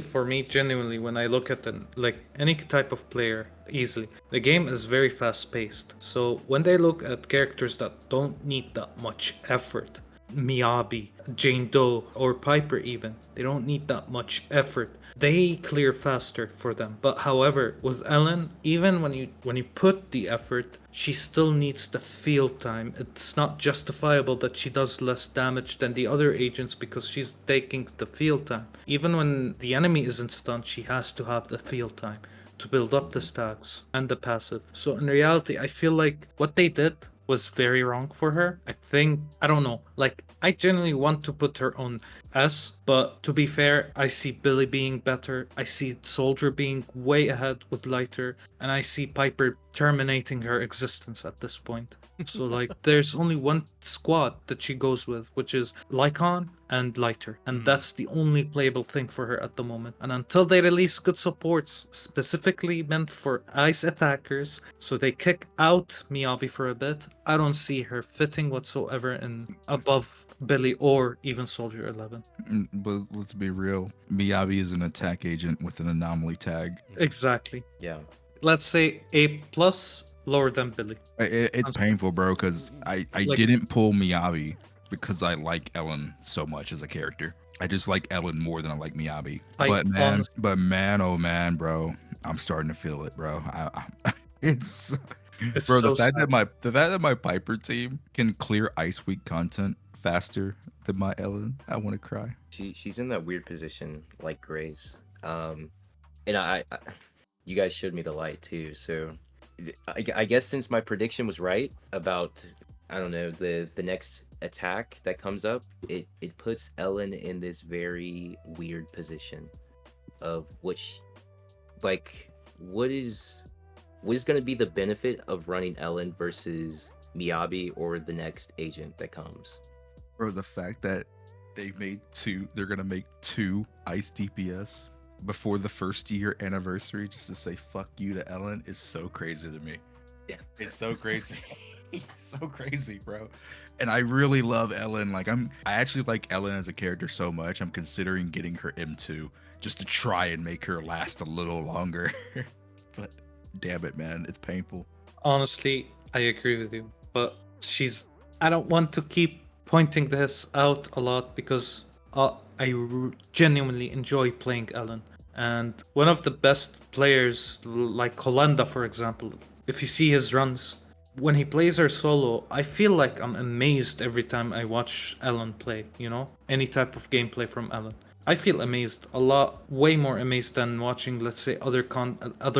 for me, genuinely, when I look at like any type of player, easily, the game is very fast paced. So when they look at characters that don't need that much effort, Miyabi, Jane Doe, or Piper even, they don't need that much effort. They clear faster for them. But however, with Ellen, even when you put the effort, she still needs the field time. It's not justifiable that she does less damage than the other agents because she's taking the field time. Even when the enemy isn't stunned, she has to have the field time to build up the stacks and the passive. So in reality, I feel like what they did was very wrong for her. I don't know, like, I genuinely want to put her on S, but to be fair, I see Billy being better, I see Soldier being way ahead with Lighter, and I see Piper terminating her existence at this point. So like, there's only one squad that she goes with, which is Lycaon and Lighter, and that's the only playable thing for her at the moment. And until they release good supports specifically meant for ice attackers, so they kick out Miyabi for a bit, I don't see her fitting whatsoever in above Billy or even Soldier 11. But let's be real, Miyabi is an attack agent with an anomaly tag. Exactly. Yeah. Let's say A+, lower than Billy. It's painful, bro, because I Like- didn't pull Miyabi because I like Ellen so much as a character. I just like Ellen more than I like Miyabi. But man, oh man, bro, I'm starting to feel it, bro. It's It's Bro, so sad. the fact that my Piper team can clear Ice Week content faster than my Ellen, I want to cry. She's in that weird position like Grace. And I you guys showed me the light too, so I guess since my prediction was right about, I don't know, the next attack that comes up, it puts Ellen in this very weird position of which, like, what is going to be the benefit of running Ellen versus Miyabi or the next agent that comes? Bro, the fact that they're gonna make two Ice DPS before the first year anniversary just to say fuck you to Ellen is so crazy to me. Yeah. It's so crazy. So crazy, bro. And I really love Ellen. Like I actually like Ellen as a character so much. I'm considering getting her M2 just to try and make her last a little longer. But damn it, man, it's painful. Honestly, I agree with you, but I don't want to keep pointing this out a lot because genuinely enjoy playing Ellen. And one of the best players, like Holanda, for example, if you see his runs, when he plays her solo, I feel like I'm amazed every time I watch Ellen play, any type of gameplay from Ellen. I feel amazed a lot, way more amazed than watching, let's say, other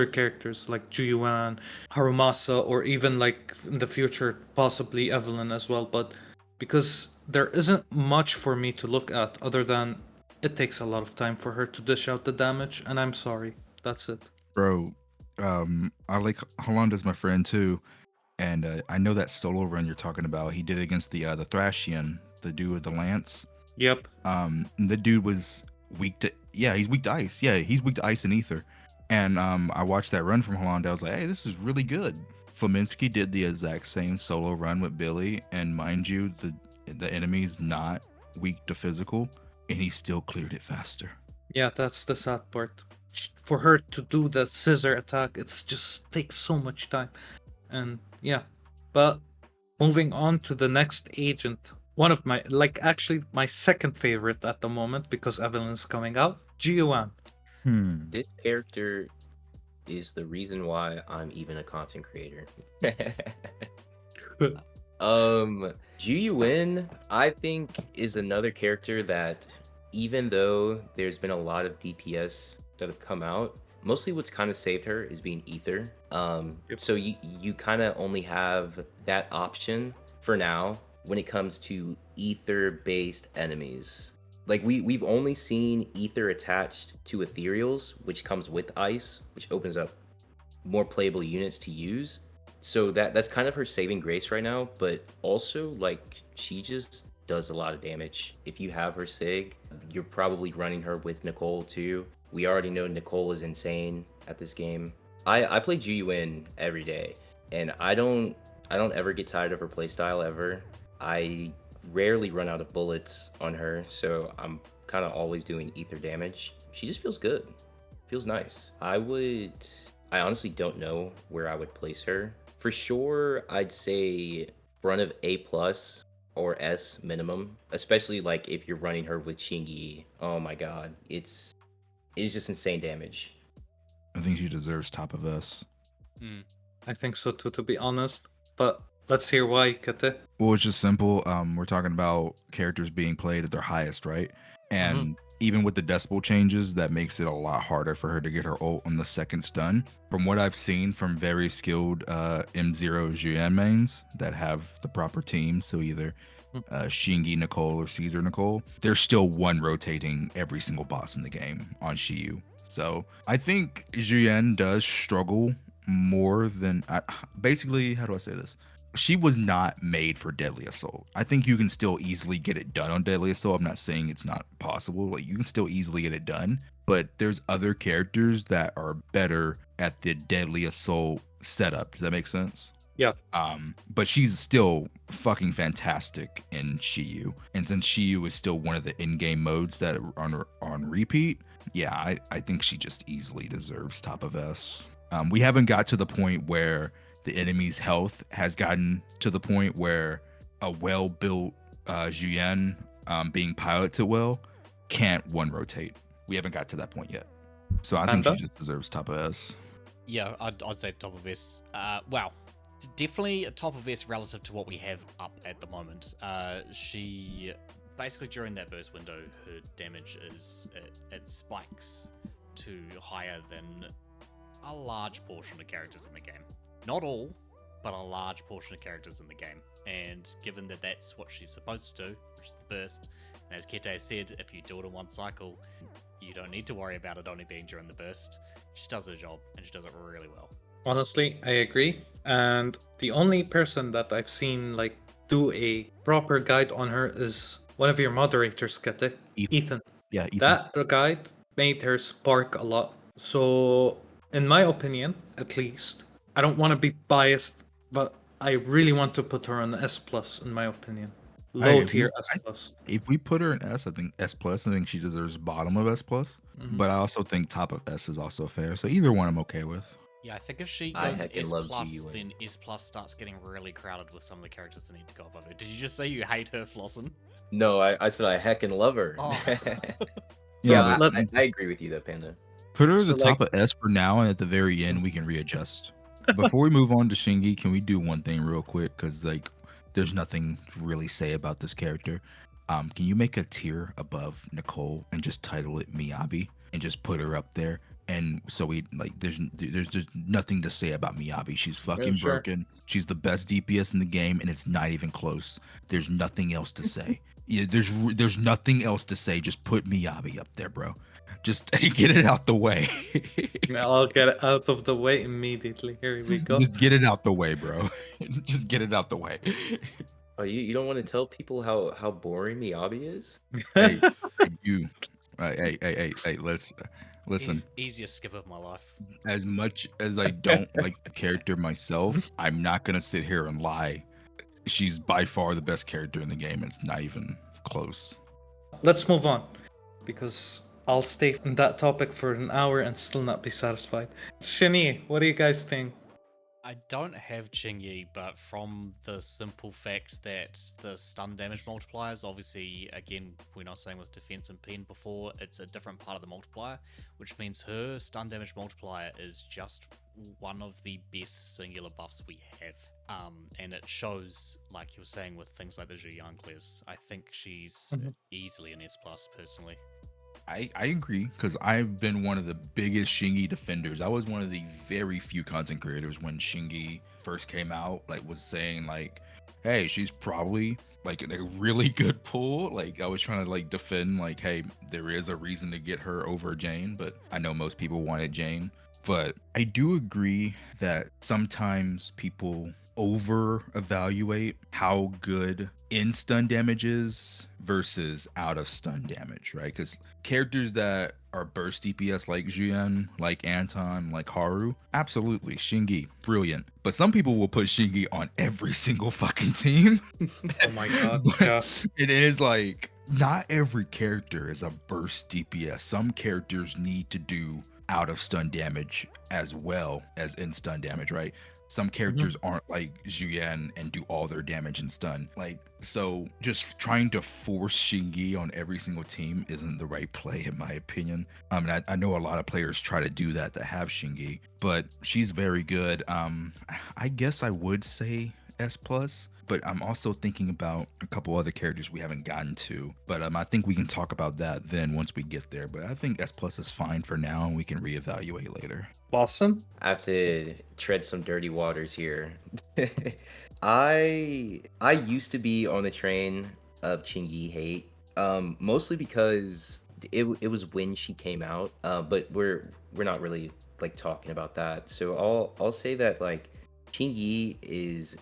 characters like Zhu Yuan, Harumasa, or even like in the future, possibly Evelyn as well. But because there isn't much for me to look at other than it takes a lot of time for her to dish out the damage, and I'm sorry. That's it. Bro, I like Holanda's my friend too. And I know that solo run you're talking about. He did it against the Thrashian, the dude with the lance. Yep. The dude was weak to he's weak to ice. Yeah, he's weak to ice and ether. And I watched that run from Holanda. I was like, hey, this is really good. Flaminski did the exact same solo run with Billy, and mind you, the enemy's not weak to physical, and he still cleared it faster. Yeah, that's the sad part. For her to do the scissor attack, it's just takes so much time. And yeah, but moving on to the next agent, one of my, actually my second favorite at the moment because Evelyn's coming out, Zhu Yuan. This character is the reason why I'm even a content creator. Zhu Yuan, I think, is another character that, even though there's been a lot of DPS that have come out, mostly what's kind of saved her is being ether. So you kind of only have that option for now when it comes to ether based enemies. Like we've only seen ether attached to ethereals, which comes with ice, which opens up more playable units to use. So that's kind of her saving grace right now. But also, like, she just does a lot of damage. If you have her sig, you're probably running her with Nicole too. We already know Nicole is insane at this game. I play Zhu Yuan every day, and I don't ever get tired of her playstyle ever. I rarely run out of bullets on her, so I'm kind of always doing ether damage. She just feels good. Feels nice. I honestly don't know where I would place her. For sure, I'd say run of A+ or S minimum, especially like if you're running her with Qingyi. Oh my god, it's just insane damage. I think she deserves top of S. I think so too, to be honest. But let's hear why, Kette. Well, it's just simple. We're talking about characters being played at their highest, right? And even with the decibel changes, that makes it a lot harder for her to get her ult on the second stun. From what I've seen from very skilled M0 Juan mains that have the proper team, so either Qingyi Nicole or Caesar Nicole, there's still one rotating every single boss in the game on Shiyu. So I think Zhu Yuan does struggle more than basically, how do I say this? She was not made for Deadly Assault. I think you can still easily get it done on Deadly Assault. I'm not saying it's not possible. Like, you can still easily get it done, but there's other characters that are better at the Deadly Assault setup. Does that make sense? Yeah. But she's still fucking fantastic in Shiyu. And since Shiyu is still one of the in-game modes that are on repeat, yeah, I think she just easily deserves top of S. We haven't got to the point where the enemy's health has gotten to the point where a well-built Zhu Yuan being piloted well can't one rotate. We haven't got to that point yet. So I think she just deserves top of S. Yeah, I'd say top of S. Wow. Definitely a top of S relative to what we have up at the moment. She basically during that burst window, her damage is it spikes to higher than a large portion of characters in the game. Not all, but a large portion of characters in the game. And given that that's what she's supposed to do, which is the burst, and as Kette said, if you do it in one cycle, you don't need to worry about it only being during the burst. She does her job, and she does it really well. Honestly, I agree. And the only person that I've seen like do a proper guide on her is one of your moderators, Kette. Ethan. Yeah, Ethan. That guide made her spark a lot. So, in my opinion, at least, I don't want to be biased, but I really want to put her on S plus, in my opinion. Low tier S plus. If we put her in S, I think S plus. I think she deserves bottom of S plus. Mhm. But I also think top of S is also fair. So either one I'm okay with. Yeah, I think if she I goes heckin' S love plus, Zhu Yuan. then S plus starts getting really crowded with some of the characters that need to go above her. Did you just say you hate her, Flossin? No, I said I heckin' love her. Oh. Yeah, but I agree with you though, Panda. put her at So, the top of S for now, and at the very end we can readjust. Before we move on to Qingyi, can we do one thing real quick? Because like, there's nothing to really say about this character. Can you make a tier above Nicole and just title it Miyabi and just put her up there? And so we like, there's nothing to say about Miyabi. She's fucking sure. broken. She's the best DPS in the game, and it's not even close. There's nothing else to say. Yeah, there's nothing else to say. Just put Miyabi up there, bro. Just get it out the way. I'll get it out of the way immediately. Here we go. Just get it out the way, bro. Just get it out the way. Oh, you don't want to tell people how boring Miyabi is? Hey, you. Hey, let's listen. Easiest skip of my life. As much as I don't like the character myself, I'm not gonna sit here and lie. She's by far the best character in the game. It's not even close. Let's move on, because I'll stay in that topic for an hour and still not be satisfied. Shani, what do you guys think? I don't have Qingyi, but from the simple fact that the stun damage multipliers, obviously, again, we're not saying with defense and pen before, it's a different part of the multiplier, which means her stun damage multiplier is just one of the best singular buffs we have. And it shows, like you were saying, with things like the Zhu Yuan clears. I think she's easily an S+, personally. I agree, because I've been one of the biggest Qingyi defenders. I was one of the very few content creators when Qingyi first came out, like was saying like, hey, she's probably like a really good pull. Like I was trying to like defend like, hey, there is a reason to get her over Jane, but I know most people wanted Jane. But I do agree that sometimes people over evaluate how good in stun damage is versus out of stun damage, right? Because characters that are burst DPS like Zhu Yuan, like Anton, like Haru, absolutely, Qingyi, brilliant. But some people will put Qingyi on every single fucking team. Oh my god, But yeah. it is like, not every character is a burst DPS. Some characters need to do out of stun damage as well as in stun damage, right? Some characters aren't like Zhu Yuan and do all their damage in stun. Like, so just trying to force Qingyi on every single team isn't the right play, in my opinion. I know a lot of players try to do that have Qingyi, but she's very good. I guess I would say S+, but I'm also thinking about a couple other characters we haven't gotten to. But I think we can talk about that then once we get there. But I think S+ is fine for now, and we can reevaluate later. Awesome. I have to tread some dirty waters here. I used to be on the train of Qingyi hate, mostly because it was when she came out. But we're not really like talking about that. So I'll say that like Qingyi is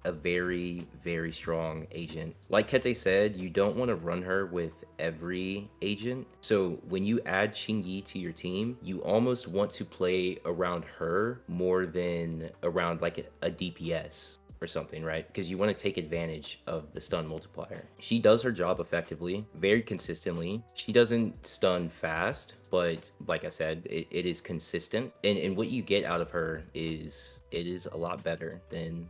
a very, very strong agent. Like Kette said, you don't want to run her with every agent. So when you add Qingyi to your team, you almost want to play around her more than around like a DPS or something, right? Because you want to take advantage of the stun multiplier. She does her job effectively, very consistently. She doesn't stun fast, but like I said, it is consistent. And what you get out of her is, it is a lot better than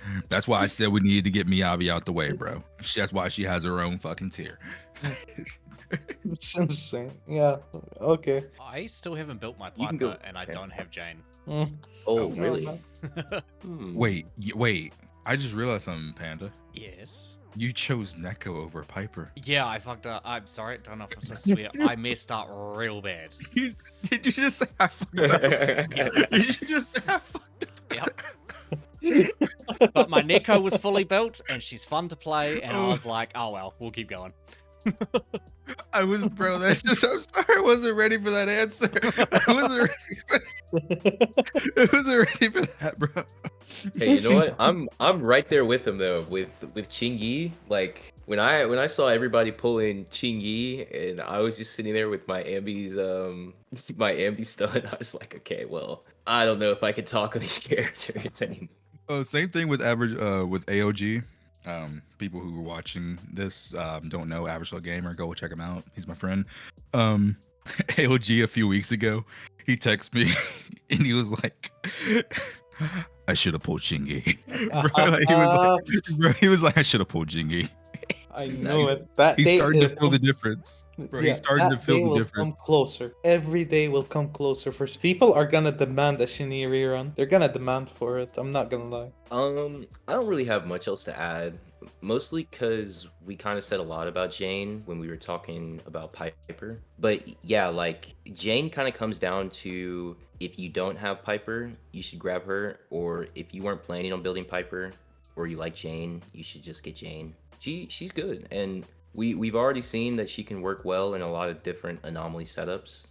That's why I said we needed to get Miyabi out the way, bro. That's why she has her own fucking tier. It's insane. Yeah. Okay. I still haven't built my You can Piper, go- and I okay. don't have Jane. Mm. Oh, No, really? no. Wait. I just realized something, Panda. Yes. You chose Neko over Piper. Yeah, I fucked up. I'm sorry. Don't know if I'm supposed to swear. I messed up real bad. Did you just say I fucked up? Did you just say I fucked up? Yep. But my Neko was fully built, and she's fun to play, and I Oh. was like, oh well, we'll keep going. Bro, that's just, I'm sorry, I wasn't ready for that answer. I wasn't ready for that, bro. Hey, you know what? I'm right there with him though. With Qingyi, like when I saw everybody pulling Qingyi, and I was just sitting there with my Anby's my Anby stun, I was like, okay, well, I don't know if I can talk on these characters anymore. Same thing with average with AOG. People who are watching this don't know Average Low Gamer. Go check him out. He's my friend. AOG a few weeks ago, he texted me and he was like, I should have pulled Qingyi. He was like, I should have pulled Qingyi. I knew it. That He's day starting to it feel the comes- difference. Bro, Yeah, he's starting to that feel day the will difference. come closer. Every day will come closer. For people are gonna demand a Shinny rerun. They're gonna demand for it. I'm not gonna lie. I don't really have much else to add. Mostly because we kind of said a lot about Jane when we were talking about Piper. But yeah, like Jane kind of comes down to if you don't have Piper, you should grab her. Or if you weren't planning on building Piper or you like Jane, you should just get Jane. She's good. And we've already seen that she can work well in a lot of different anomaly setups.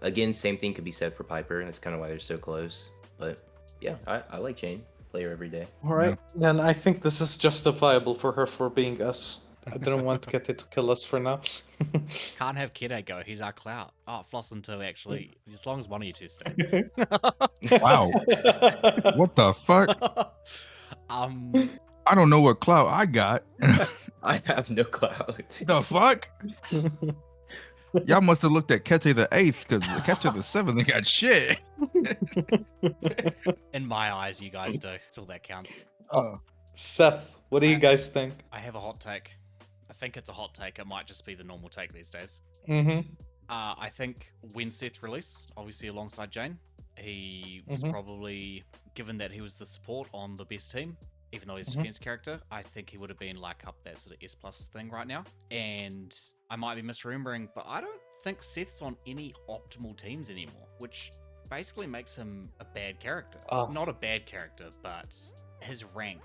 Again, same thing could be said for Piper, and that's kind of why they're so close. But yeah, I like Jane. Play her every day. All right, then I think this is justifiable for her for being us. I didn't want to get it to kill us for now. Can't have Kette go. He's our clout. Oh, Flossin too, actually. As long as one of you two stay. Wow. What the fuck? I don't know what clout I got. I have no clout. The fuck? Y'all must have looked at KetteiThe7th because KetteiThe7th ain't got shit. In my eyes, you guys do. That's all that counts. Seth, what do you guys think? I have a hot take. I think it's a hot take. It might just be the normal take these days. Mm-hmm. I think when Seth released, obviously alongside Jane, he was probably, given that he was the support on the best team, even though he's a defense character, I think he would have been like up that sort of S plus thing right now. And I might be misremembering, but I don't think Seth's on any optimal teams anymore, which basically makes him a bad character. Not a bad character, but his rank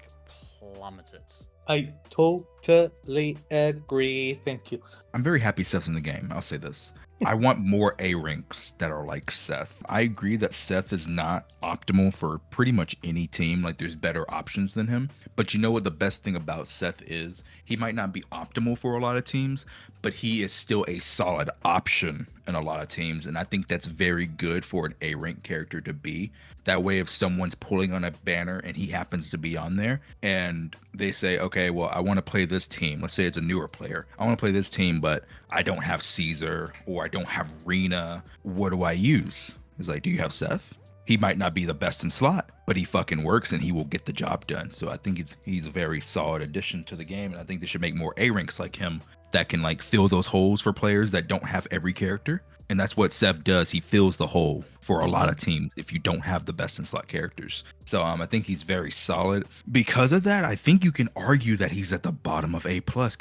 plummeted. I totally agree. Thank you. I'm very happy Seth's in the game. I'll say this. I want more A ranks that are like Seth. I agree that Seth is not optimal for pretty much any team. Like there's better options than him. But you know what the best thing about Seth is? He might not be optimal for a lot of teams, but he is still a solid option in a lot of teams. And I think that's very good for an A rank character to be. That way, if someone's pulling on a banner and he happens to be on there and they say, okay, well, I want to play this team. Let's say it's a newer player. I want to play this team, but I don't have Caesar or I don't have Rina. What do I use? He's like, do you have Seth? He might not be the best in slot, but he fucking works and he will get the job done. So I think he's a very solid addition to the game. And I think they should make more A ranks like him that can like fill those holes for players that don't have every character. And that's what Seth does. He fills the hole for a lot of teams if you don't have the best in slot characters. So I think he's very solid. Because of that, I think you can argue that he's at the bottom of A plus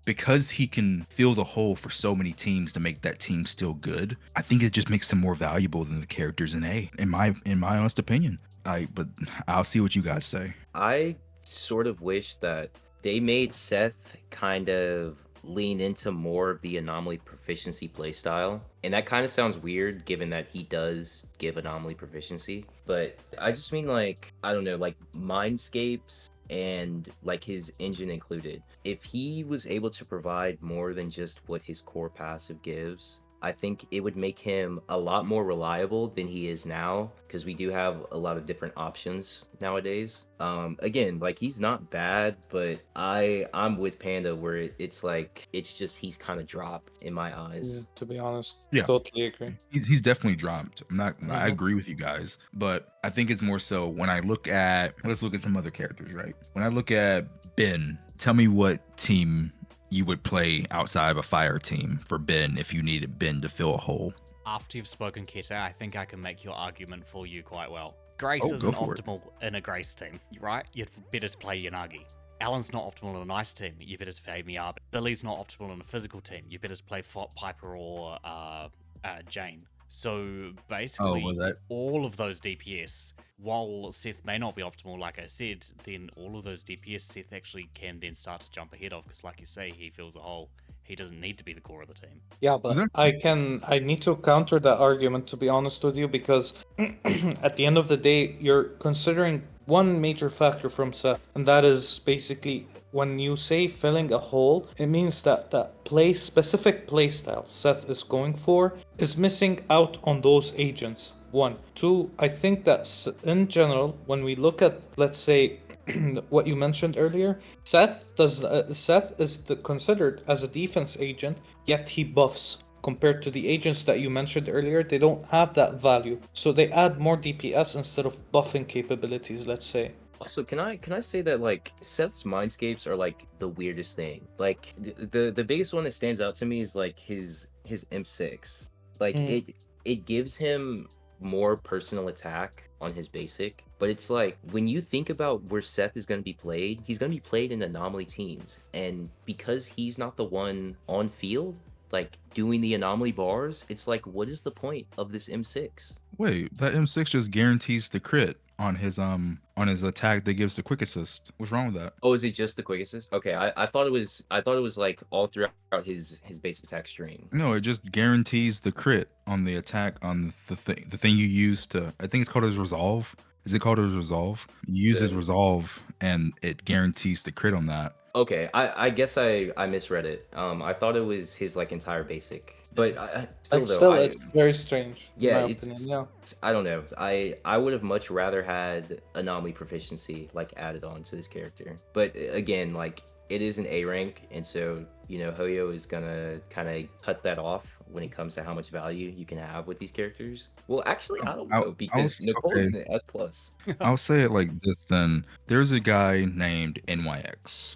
because he can fill the hole for so many teams to make that team still good. I think it just makes him more valuable than the characters in A, in my honest opinion. But I'll see what you guys say. I sort of wish that they made Seth kind of lean into more of the anomaly proficiency playstyle. And that kind of sounds weird given that he does give anomaly proficiency. But I just mean like, I don't know, like mindscapes and like his engine included. If he was able to provide more than just what his core passive gives, I think it would make him a lot more reliable than he is now, because we do have a lot of different options nowadays. Again, like, he's not bad, but I'm with Panda where it's like, it's just he's kind of dropped in my eyes. To be honest, Yeah. totally agree. He's definitely dropped. I Mhm. agree with you guys, but I think it's more so when I let's look at some other characters, right? When I look at Ben, tell me what team you would play outside of a fire team for Ben if you needed Ben to fill a hole. After you've spoken, Kete, I think I can make your argument for you quite well. Grace Oh, isn't go for it. optimal in a Grace team, right? You'd better to play Yanagi. Alan's not optimal in a nice team. You better to play Miyabi. Billy's not optimal in a physical team. You better to play Piper or Jane. So basically, all of those DPS, while Seth may not be optimal, like I said, then all of those DPS Seth actually can then start to jump ahead of, because like you say, he fills a hole. He doesn't need to be the core of the team. Yeah, but I need to counter that argument, to be honest with you, because at the end of the day, you're considering one major factor from Seth, and that is basically when you say filling a hole, it means that that specific playstyle Seth is going for is missing out on those agents. One. Two, I think that in general, when we look at, let's say, what you mentioned earlier, Seth is considered as a defense agent, yet he buffs. Compared to the agents that you mentioned earlier, they don't have that value, so they add more DPS instead of buffing capabilities, let's say. Also, can I say that, like, Seth's mindscapes are like the weirdest thing. Like, the biggest one that stands out to me is like his M6. Like, it gives him more personal attack on his basic, but it's like, when you think about where Seth is going to be played, he's going to be played in anomaly teams, and because he's not the one on field, like, doing the anomaly bars, it's like, what is the point of this M6? Wait, that M6 just guarantees the crit on his attack that gives the quick assist. What's wrong with that? Oh, is it just the quick assist? Okay, I thought it was like all throughout his basic attack string. No, it just guarantees the crit on the attack on the thing you use to. I think it's called his resolve. Is it called his resolve? You use his resolve, and it guarantees the crit on that. Okay, I guess I misread it. I thought it was his like entire basic, but It's very strange. Yeah, in my opinion. Yeah. I don't know. I would have much rather had anomaly proficiency like added on to this character. But again, like, it is an A rank, and so, you know, Hoyo is gonna kind of cut that off when it comes to how much value you can have with these characters. Well, actually, I don't know, because Nicole is an S plus. I'll say it like this then. There's a guy named NYX.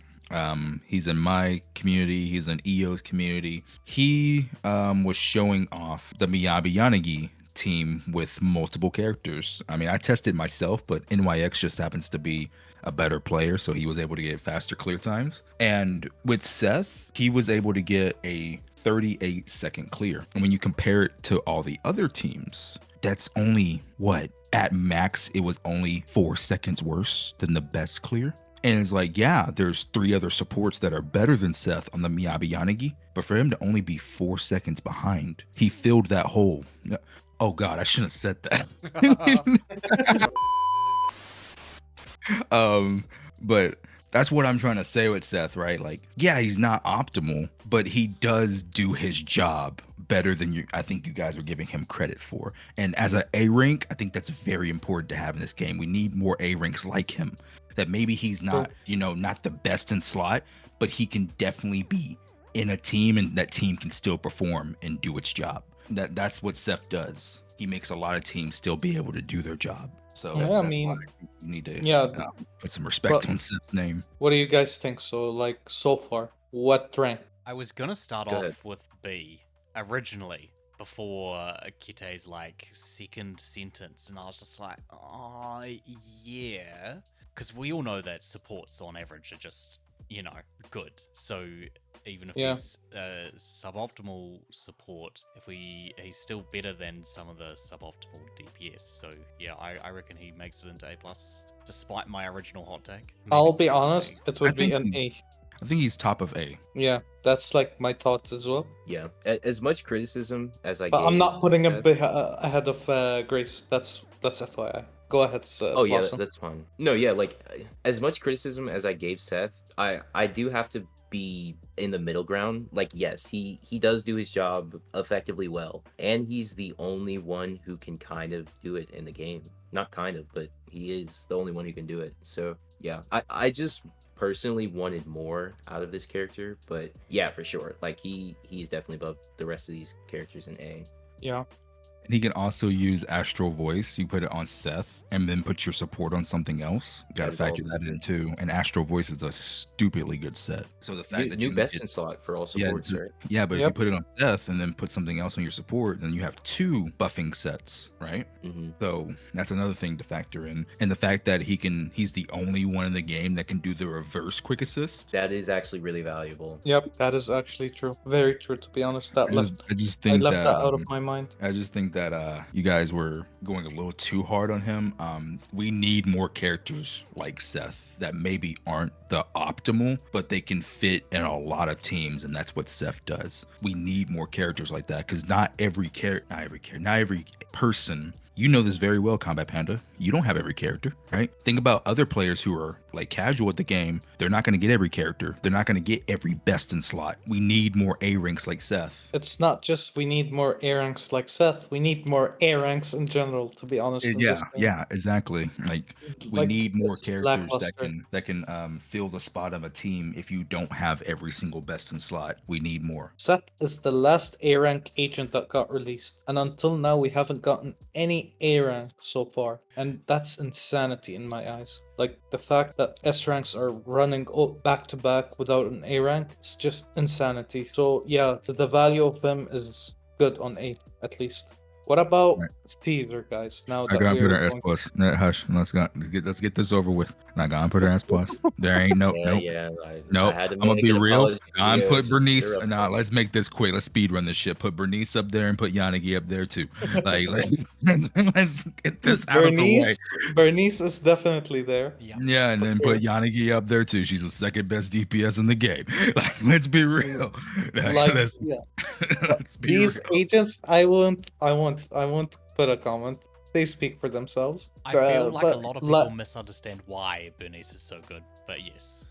He's in my community. He's in EO's community. He was showing off the Miyabi Yanagi team with multiple characters. I mean, I tested myself, but NYX just happens to be a better player, so he was able to get faster clear times. And with Seth, he was able to get a 38-second clear. And when you compare it to all the other teams, that's only what? At max, it was only 4 seconds worse than the best clear. And it's like, yeah, there's 3 other supports that are better than Seth on the Miyabi Yanagi, but for him to only be 4 seconds behind, he filled that hole. Oh God, I shouldn't have said that. But that's what I'm trying to say with Seth, right? Like, yeah, he's not optimal, but he does do his job better than I think you guys are giving him credit for. And as an A rank, I think that's very important to have in this game. We need more A ranks like him. That maybe he's not, you know, not the best in slot, but he can definitely be in a team, and that team can still perform and do its job. That's what Seth does. He makes a lot of teams still be able to do their job. So yeah, I mean, you need to put some respect on Seth's name. What do you guys think? So far, what rank? I was gonna start off with B originally, before Kite's like second sentence, and I was just like, oh yeah, because we all know that supports on average are just, you know, good. So even if he's suboptimal support, he's still better than some of the suboptimal DPS. So yeah, I reckon he makes it into A+, despite my original hot take. I'll be honest, it would be an A. I think he's top of A. Yeah, that's like my thoughts as well. Yeah, as much criticism as I But I'm not putting him ahead of Grace. That's FYI. Go ahead. Oh yeah, that's fine. No, yeah, like, as much criticism as I gave Seth, I do have to be in the middle ground. Like, yes, he does do his job effectively well, and he's the only one who can kind of do it in the game. Not kind of, but he is the only one who can do it. So yeah, I just personally wanted more out of this character, but yeah, for sure, like he's definitely above the rest of these characters in A. Yeah. And he can also use Astral Voice. You put it on Seth and then put your support on something else. You got to That is factor also that in true. tue. And Astral Voice is a stupidly good set. So the fact that New you best get, in slot for all yeah, supports, right? yeah, but if you Yep. put it on Seth and then put something else on your support, then you have 2 buffing sets, right? Mm-hmm. So that's another thing to factor in. And the fact that he's the only one in the game that can do the reverse quick assist. That is actually really valuable. Yep, that is actually true. Very true, to be honest. I just think left that that out of my mind. I just think that you guys were going a little too hard on him. We need more characters like Seth that maybe aren't the optimal, but they can fit in a lot of teams, and that's what Seth does. We need more characters like that because not every person. You know this very well, Combat Panda. You don't have every character, right? Think about other players who are like casual at the game. They're not going to get every character. They're not going to get every best in slot. We need more A ranks like Seth. It's not just we need more A ranks like Seth. We need more A ranks in general, to be honest. In this game. Yeah, exactly. Like we Like, need more it's characters lackluster. that can fill the spot of a team. If you don't have every single best in slot, we need more. Seth is the last A rank agent that got released, and until now we haven't gotten any A rank so far, and that's insanity in my eyes. Like, the fact that S ranks are running back to back without an A rank is just insanity. So yeah, the value of them is good on A at least. What about Right. Caesar, guys? Now I that gotta put we're her S going plus. No, hush. Let's get this over with. Not gonna put her S plus. There ain't no Yeah, nope. yeah. Nope. I had to I'm gonna make be an real. apology I'm video put just to Burnice. interrupt Nah, them. let's make this quick. Let's speed run this shit. Put Burnice up there and put Yanagi up there too. Like let's get this out of the way. Bernice is definitely there. Yeah. Yeah, and For then sure. put Yanagi up there too. She's the second best DPS in the game. Like, let's be real. Like, let's, yeah. let's be These real. agents, I won't put a comment. They speak for themselves. I feel like a but lot of people misunderstand why Burnice is so good, but yes.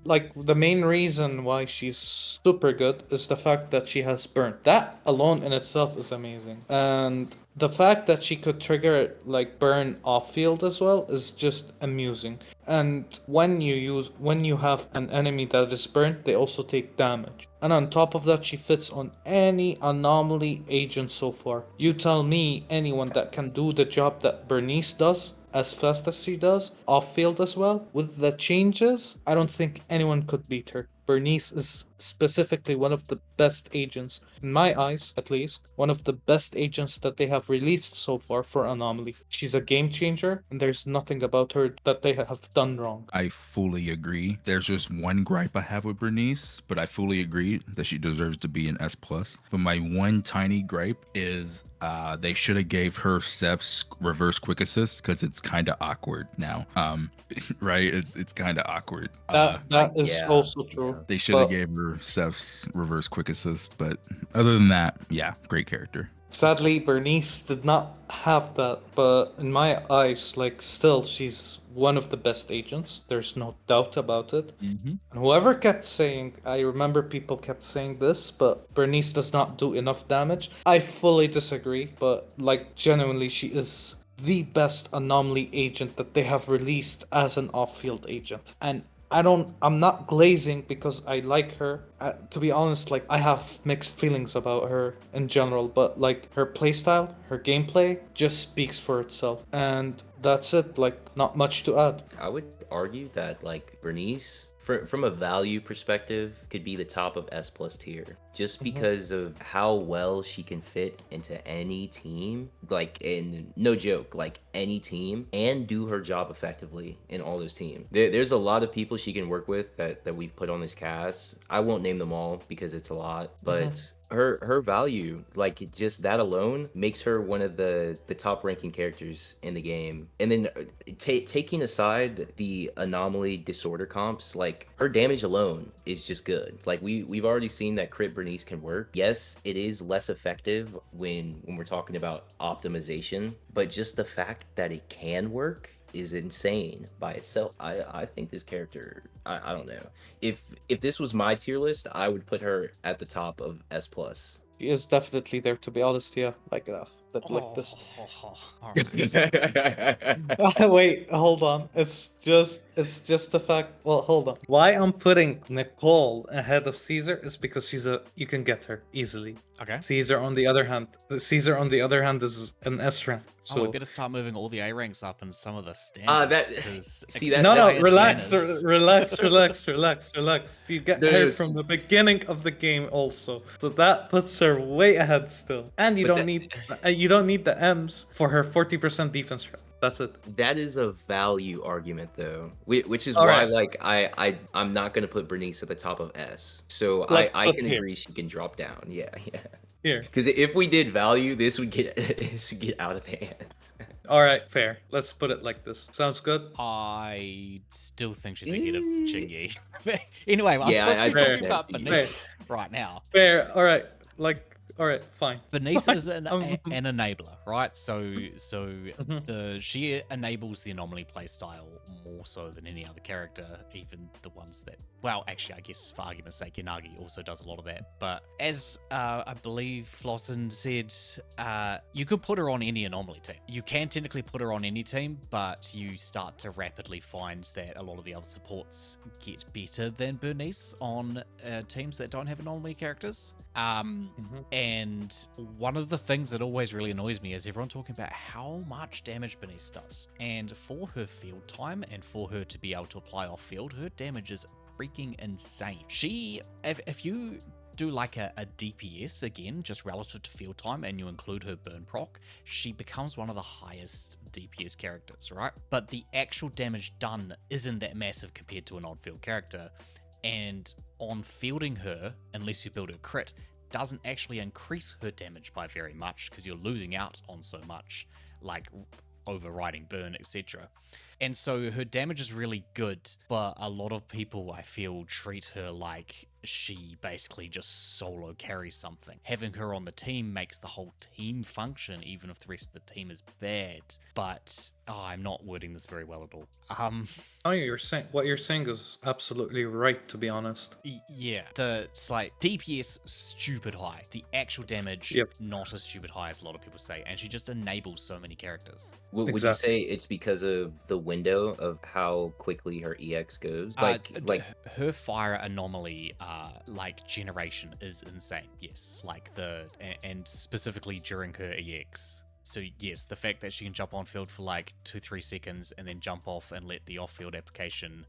like the main reason why she's super good is the fact that she has burn. That alone in itself is amazing, and the fact that she could trigger like burn off field as well is just amusing. And when you have an enemy that is burnt, they also take damage. And on top of that, she fits on any anomaly agent so far. You tell me anyone that can do the job that Bernice does as fast as she does, off field as well, with the changes, I don't think anyone could beat her. Bernice is specifically one of the best agents, in my eyes at least, one of the best agents that they have released so far for Anomaly. She's a game changer, and there's nothing about her that they have done wrong. I fully agree. There's just one gripe I have with Bernice, but I fully agree that she deserves to be an S plus. But my one tiny gripe is they should have gave her Seth's reverse quick assist because it's kind of awkward now. Right? It's kind of awkward. That is yeah, also true. yeah. They should have but- gave her Seth's reverse quick assist, but other than that, yeah, great character. Sadly, Bernice did not have that, but in my eyes, like, still, she's one of the best agents. There's no doubt about it. And whoever kept saying, I remember people kept saying this, but Bernice does not do enough damage. I fully disagree, but, like, genuinely, she is the best anomaly agent that they have released as an off-field agent. And I'm not glazing because I like her. To be honest, like, I have mixed feelings about her in general, but like her playstyle, her gameplay just speaks for itself. And that's it, like, not much to add. I would argue that like Bernice, from a value perspective, could be the top of S plus tier, just because of how well she can fit into any team, like, in no joke, like any team, and do her job effectively in all those teams. There's a lot of people she can work with that we've put on this cast. I won't name them all because it's a lot, but her value, like, just that alone makes her one of the top ranking characters in the game. And then taking aside the anomaly disorder comps, like, her damage alone is just good. Like, we've already seen that crit Bernice can work. Yes, it is less effective when we're talking about optimization, but just the fact that it can work is insane by itself. I think this character, I don't know. If this was my tier list, I would put her at the top of S plus. She is definitely there, to be honest. Yeah, like this. Wait, hold on. It's just the fact. Well, hold on. Why I'm putting Nicole ahead of Caesar is because you can get her easily. Okay. Caesar on the other hand is an S rank. So we So better start moving all the A ranks up and some of the standards. no, relax. You get her from the beginning of the game also, so that puts her way ahead still. And you don't need the M's for her 40% defense rate. That's it. That is a value argument though, which is All why right. I'm not gonna put Burnice at the top of S. So Let's can hear. agree she can drop down. Yeah. Here. Because if we did value, this would get out of hand. All right, fair. Let's put it like this. Sounds good. I still think she's ahead of Qingyi. Anyway, I'm Yeah, supposed to be I talking about understand. Burnice right now. Fair. All right. All right, fine. Burnice is an Um, enabler, right? So Mhm. she enables the anomaly playstyle more so than any other character, even the ones that, well, actually, I guess for argument's sake, Yanagi also does a lot of that. But as I believe Flossin said, you could put her on any anomaly team. You can technically put her on any team, but you start to rapidly find that a lot of the other supports get better than Burnice on teams that don't have anomaly characters. And one of the things that always really annoys me is everyone talking about how much damage Burnice does. And for her field time and for her to be able to apply off field, her damage is freaking insane. If you do like a DPS again, just relative to field time, and you include her burn proc, she becomes one of the highest DPS characters, right? But the actual damage done isn't that massive compared to an on-field character. And on fielding her, unless you build her crit, doesn't actually increase her damage by very much because you're losing out on so much, like overriding burn, etc. And so her damage is really good, but a lot of people, I feel, treat her like she basically just solo carries something. Having her on the team makes the whole team function, even if the rest of the team is bad. But I'm not wording this very well at all. What you're saying is absolutely right, to be honest. Yeah, it's like DPS stupid high. The actual damage not as stupid high as a lot of people say, and she just enables so many characters. Would you say it's because of the window of how quickly her EX goes? Like her fire anomaly, like generation is insane. Yes, like and specifically during her EX. So yes, the fact that she can jump on field for like 2-3 seconds and then jump off and let the off-field application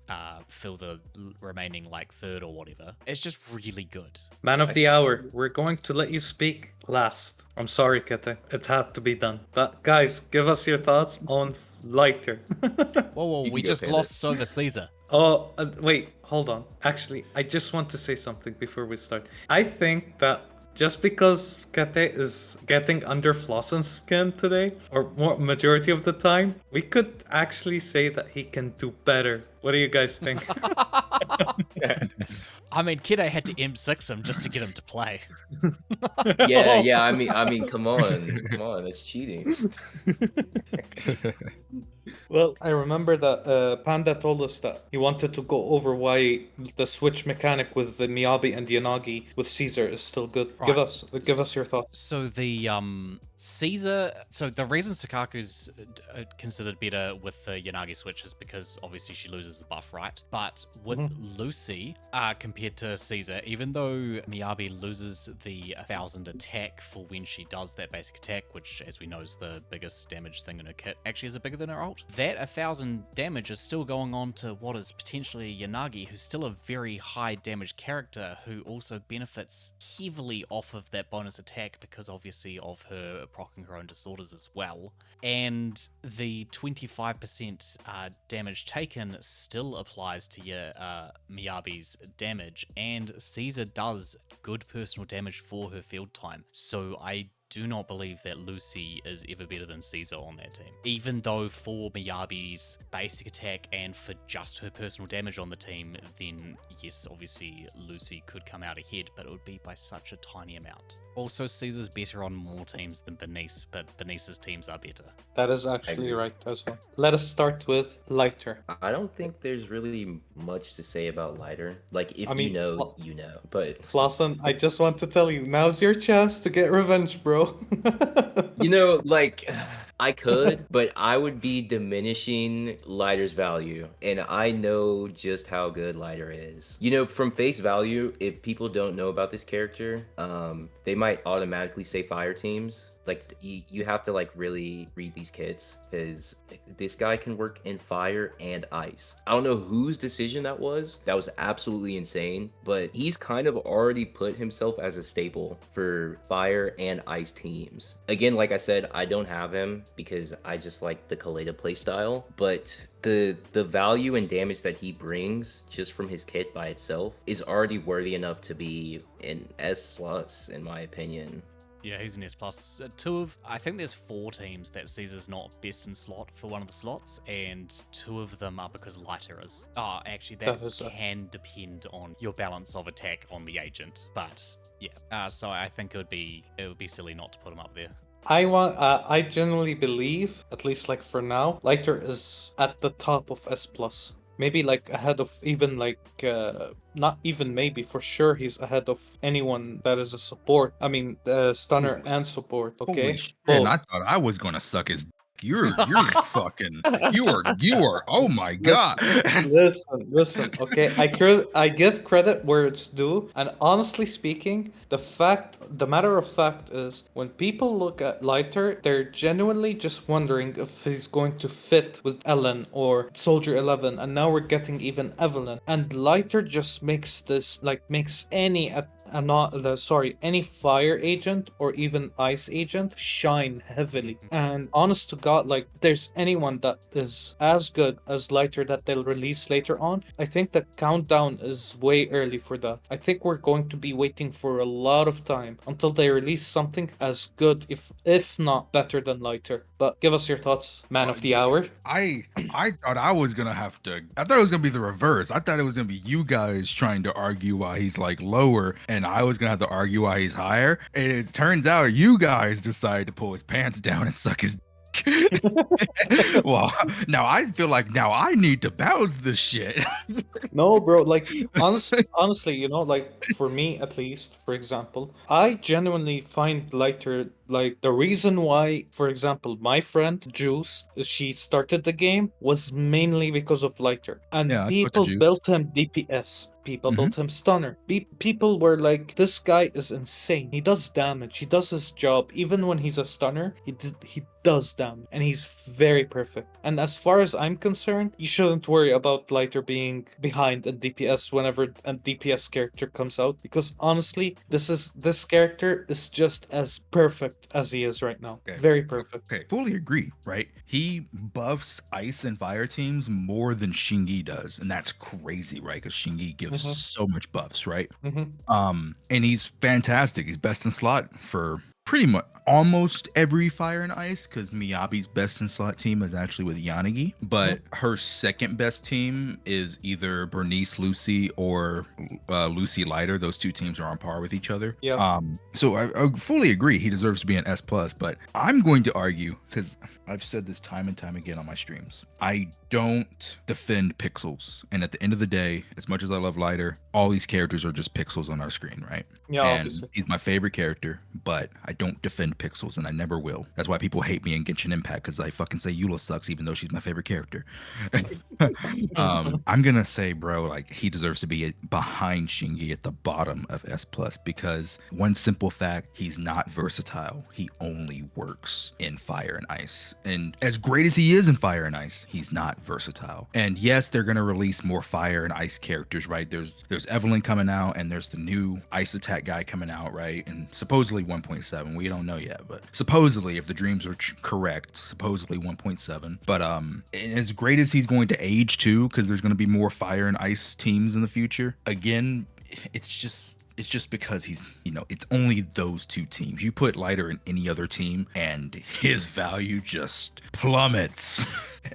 fill the remaining like third or whatever, it's just really good. Man of the hour, we're going to let you speak last. I'm sorry, Kette. It had to be done. But guys, give us your thoughts on Lighter. Whoa, we just glossed over Caesar. Oh, wait, hold on. Actually, I just want to say something before we start. I think that just because Kette is getting under Flossin's skin today, or more majority of the time, we could actually say that he can do better. What do you guys think? I mean, Kettei had to M6 him just to get him to play. Yeah. I mean, come on, that's cheating. Well, I remember that Panda told us that he wanted to go over why the switch mechanic with the Miyabi and Yanagi with Caesar is still good. Right. Give us your thoughts. So the Caesar, so the reason Soukaku's considered better with the Yanagi switch is because obviously she loses the buff, right? But with Lucy, compared to Caesar, even though Miyabi loses the 1000 attack for when she does that basic attack, which as we know is the biggest damage thing in her kit, actually is bigger than her ult. That 1000 damage is still going on to what is potentially Yanagi, who's still a very high damage character who also benefits heavily off of that bonus attack because obviously of her proccing her own disorders as well. And the 25% damage taken still applies to your Miyabi's damage, and Caesar does good personal damage for her field time. So I do not believe that Lucy is ever better than Caesar on that team. Even though for Miyabi's basic attack and for just her personal damage on the team, then yes, obviously Lucy could come out ahead, but it would be by such a tiny amount. Also, Caesar's better on more teams than Burnice, but Burnice's teams are better. That is actually agree. right as well. Let us start with Lighter. I don't think there's really much to say about Lighter. Like, if I mean, you know, you know. But Flossin, I just want to tell you, now's your chance to get revenge, bro. you know, like, I could, but I would be diminishing Lighter's value. And I know just how good Lighter is. You know, from face value, if people don't know about this character, they might automatically say fire teams. Like, you have to, like, really read these kits, because this guy can work in fire and ice. I don't know whose decision that was. That was absolutely insane. But he's kind of already put himself as a staple for fire and ice teams. Again, like I said, I don't have him because I just like the Koleda playstyle. But the value and damage that he brings just from his kit by itself is already worthy enough to be an S+, in my opinion. Yeah, he's an S+. I think there's 4 teams that Caesar's not best in slot for one of the slots, and 2 of them are because Lighter is. Oh, actually, that can depend on your balance of attack on the agent, but yeah. So I think it would be silly not to put him up there. I genuinely believe, at least like for now, Lighter is at the top of S+. Maybe like ahead of even like not even maybe, for sure he's ahead of anyone that is a support. I mean, stunner and support. Okay. Holy shit! And I thought I was gonna suck his. You're fucking. You are. Oh my god. Listen. Okay, I give credit where it's due, and honestly speaking, the matter of fact is, when people look at Lighter, they're genuinely just wondering if he's going to fit with Ellen or Soldier 11, and now we're getting even Evelyn, and Lighter just makes this makes any any fire agent or even ice agent shine heavily. And honest to god, like, there's anyone that is as good as Lighter that they'll release later on, I think the countdown is way early for that. I think we're going to be waiting for a lot of time until they release something as good, if not better than Lighter. But give us your thoughts, man of the hour. I thought I was gonna have to. I thought it was gonna be the reverse. I thought it was gonna be you guys trying to argue why he's like lower, and I was gonna have to argue why he's higher. And it turns out you guys decided to pull his pants down and suck his. Well, now I feel like now I need to bounce this shit. No, bro, like, honestly, you know, like, for me at least, for example, I genuinely find Lighter, like, the reason why, for example, my friend Juice, she started the game was mainly because of Lighter, and Yeah, I people fucking Juice. built him DPS. People Mhm. built him stunner. People were like, this guy is insane. He does damage. He does his job. Even when he's a stunner, he does damage. And he's very perfect. And as far as I'm concerned, you shouldn't worry about Lighter being behind a DPS whenever a DPS character comes out. Because honestly, this character is just as perfect as he is right now. Okay. Very perfect. Okay, fully agree, right? He buffs ice and fire teams more than Qingyi does, and that's crazy, right? Because Qingyi gives so much buffs, right? And he's fantastic. He's best in slot for pretty much almost every fire and ice, because Miyabi's best in slot team is actually with Yanagi, but her second best team is either Burnice Lucy or Lucy Lighter. Those 2 teams are on par with each other. Yeah. So I fully agree he deserves to be an S+, but I'm going to argue, because I've said this time and time again on my streams, I don't defend pixels. And at the end of the day, as much as I love Lighter, all these characters are just pixels on our screen, right? Yeah, and obviously. he's my favorite character, but I don't defend pixels, and I never will. That's why people hate me in Genshin Impact, because I fucking say Eula sucks even though she's my favorite character. I'm gonna say, bro, like, he deserves to be behind Qingyi at the bottom of S+, because one simple fact, he's not versatile. He only works in fire and ice. And as great as he is in fire and ice, he's not versatile. And yes, they're gonna release more fire and ice characters, right? There's Evelyn coming out, and there's the new ice attack guy coming out, right? And supposedly 1.7. We don't know yet, but supposedly, if the dreams are correct, supposedly 1.7. But and as great as he's going to age too, because there's going to be more fire and ice teams in the future. Again, it's just it's just because he's, it's only those two teams. You put Lighter in any other team and his value just plummets.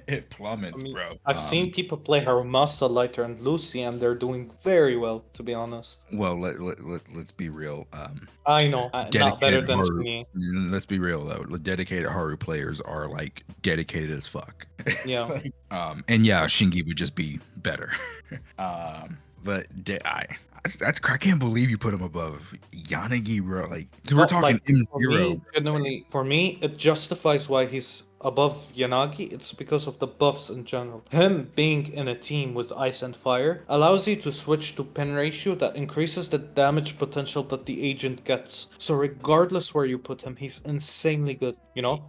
It plummets, bro. I've seen people play Harumasa, Lighter, and Lucy, and they're doing very well, to be honest. Well, let's be real. I know, not better Dedicated than Haru. Qingyi. Let's be real though. Dedicated Haru players are like dedicated as fuck. Yeah. And yeah, Qingyi would just be better. But I can't believe you put him above Yanagi, bro. Like we're No, talking like, M0. Genuinely, for me, it justifies why he's above Yanagi. It's because of the buffs in general. Him being in a team with ice and fire allows you to switch to pin ratio that increases the damage potential that the agent gets. So regardless where you put him, he's insanely good.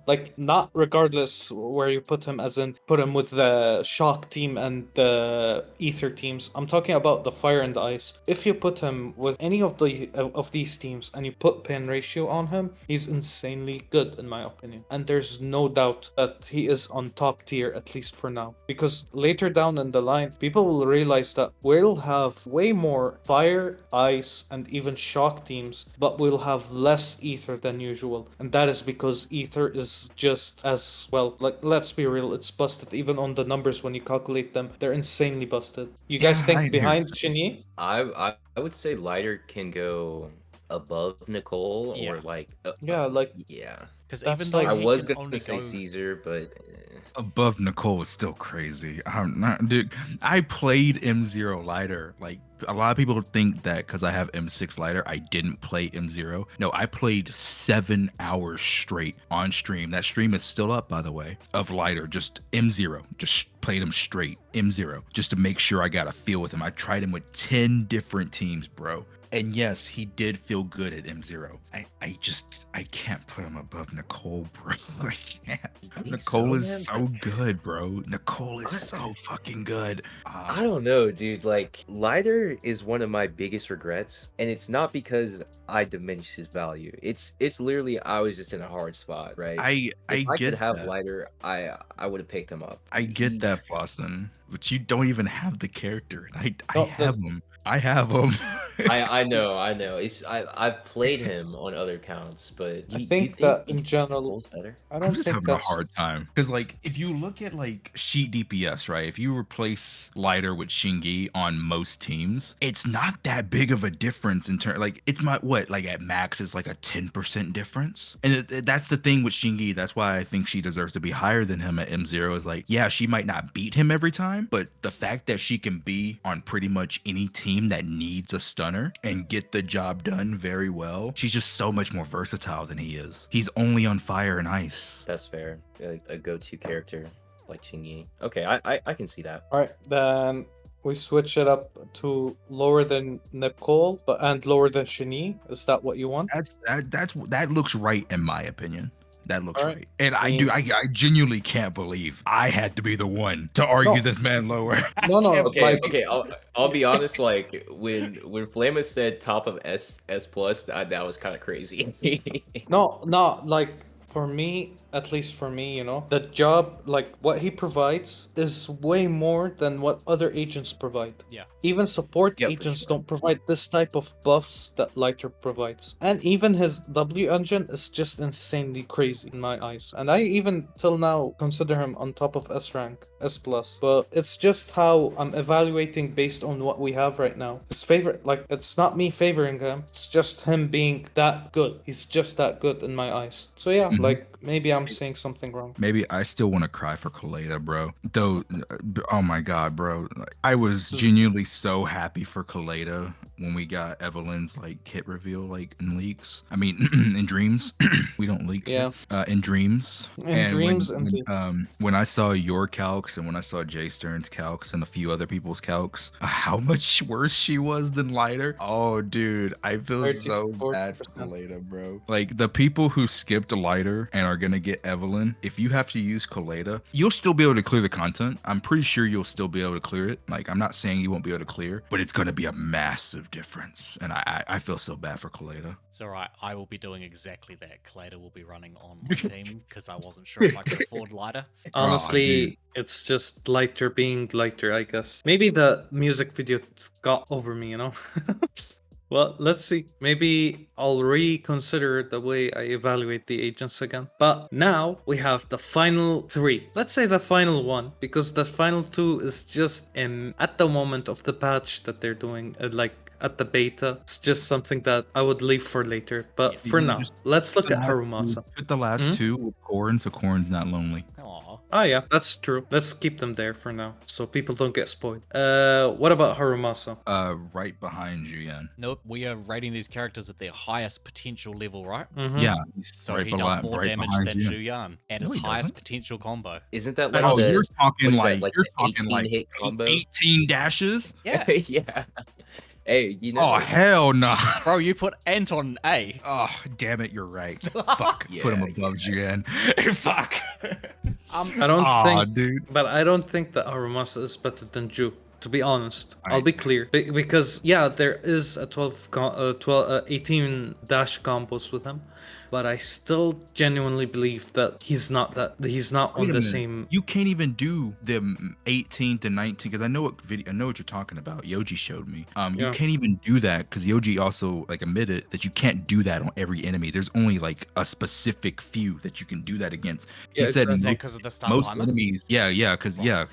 Like not regardless where you put him, as in put him with the shock team and the ether teams. I'm talking about the fire and the ice. If you put him with any of these teams and you put pin ratio on him, he's insanely good in my opinion. And there's no doubt that he is on top tier, at least for now. Because later down in the line, people will realize that we'll have way more fire, ice, and even shock teams, but we'll have less ether than usual. And that is because ether is just as well, like, let's be real, it's busted. Even on the numbers when you calculate them, they're insanely busted. You guys Yeah, I think hear behind you. Qingyi? I would say Lighter can go above Nicole Yeah. or like Yeah, like yeah. Because That's even though like- I he was can gonna only say go Caesar, but Above Nicole is still crazy. I'm not, dude. I played M0 Lighter. Like a lot of people think that because I have M6 Lighter, I didn't play M0. No, I played 7 hours straight on stream. That stream is still up, by the way, of Lighter. Just M0. Just played him straight M0 just to make sure I got a feel with him. I tried him with 10 different teams, bro. And yes, he did feel good at M0. I can't put him above Nicole, bro. I can't. Nicole is so good, bro. Nicole is so fucking good. I don't know, dude. Like Lighter is one of my biggest regrets, and it's not because I diminished his value. It's literally I was just in a hard spot, right? I If I get could have that. Lighter, I would have picked him up. I get that, Flossin, but you don't even have the character. I No, have him. I have him. I know. I've played him on other accounts, but I think that in general, Nicole's better? I I'm don't just think having a that's hard time because, like, if you look at like sheet DPS, right? If you replace Lighter with Qingyi on most teams, it's not that big of a difference in turn. Like, it's like at max, it's like a 10% difference, and that's the thing with Qingyi. That's why I think she deserves to be higher than him at M0. Is like, yeah, she might not beat him every time, but the fact that she can be on pretty much any team that needs a stunner and get the job done very well, she's just so much more versatile than he is. He's only on fire and ice. That's fair. A go-to character like Qingyi. Okay, I can see that. all right. Then we switch it up to lower than Nicole, and lower than Qingyi. Is that what you want? That looks right in my opinion. That looks Alright. right. And I genuinely can't believe I had to be the one to argue this man lower. No, Okay, like, okay. I'll be honest. Like when Flamma said top of S plus, that was kind of crazy. no, like for me, at least for me, the job, like what he provides is way more than what other agents provide. Yeah. Even support Yeah, for agents sure. don't provide this type of buffs that Lighter provides. And even his W engine is just insanely crazy in my eyes. And I even till now consider him on top of S rank, S plus. But it's just how I'm evaluating based on what we have right now. His favorite, like, it's not me favoring him, it's just him being that good. He's just that good in my eyes. So yeah, Mhm. like maybe I'm saying something wrong. Maybe I still want to cry for Koleda, bro. Though, oh my god, bro. I was genuinely so happy for Koleda when we got Evelyn's like kit reveal, like in leaks. I mean, in dreams. We don't leak. Yeah. In dreams. In dreams, indeed. When I saw your calcs and when I saw Jay Stern's calcs and a few other people's calcs, how much worse she was than Lighter. Oh, dude, I feel 30 so to 40%. bad for Koleda, bro. Like the people who skipped Lighter and are gonna get Evelyn, if you have to use Koleda, you'll still be able to clear the content. I'm pretty sure you'll still be able to clear it. Like, I'm not saying you won't be able to clear, but it's gonna be a massive difference. And I feel so bad for Koleda. It's alright, I will be doing exactly that. Koleda will be running on my team because I wasn't sure if I could afford Lighter. Honestly, it's just Lighter being Lighter, I guess. Maybe the music video got over me, Well, let's see. Maybe I'll reconsider the way I evaluate the agents again. But now we have the final 3. Let's say the final 1, because the final 2 is just at the moment of the patch that they're doing, like at the beta. It's just something that I would leave for later. But for You now, just let's look the at last Harumasa. Put the last 2 with Corin, so Corin's not lonely. Aw. Ah, yeah, that's true. Let's keep them there for now, so people don't get spoiled. What about Harumasa? Right behind Zhu Yuan. Nope, we are rating these characters at their highest potential level, right? Yeah, he's So right he does more right damage behind than Zhu Zhu Yuan at No, his he highest doesn't. potential combo. Isn't that I like don't Oh, know. the you're talking what is like that, like you're the talking 18 like hit combo? 18 dashes. Yeah. Yeah. Hey, you know. Oh hell no! Bro, you put Anton A. Oh damn it, you're right. Fuck, put him Yeah, above Zhu Yuan. Fuck. I don't Aw, think, dude. but I don't think that Harumasa is better than Ju. To be honest, I'll Alright. be clear because yeah, there is a 18 dash combos with him, but I still genuinely believe that he's not on Wait a the minute. same. You can't even do the 18 to 19 because I know what you're talking about. Yoji showed me. You Yeah. can't even do that because Yoji also like admitted that you can't do that on every enemy. There's only like a specific few that you can do that against. Yeah, He said Is that most, because of the stun most timer? enemies,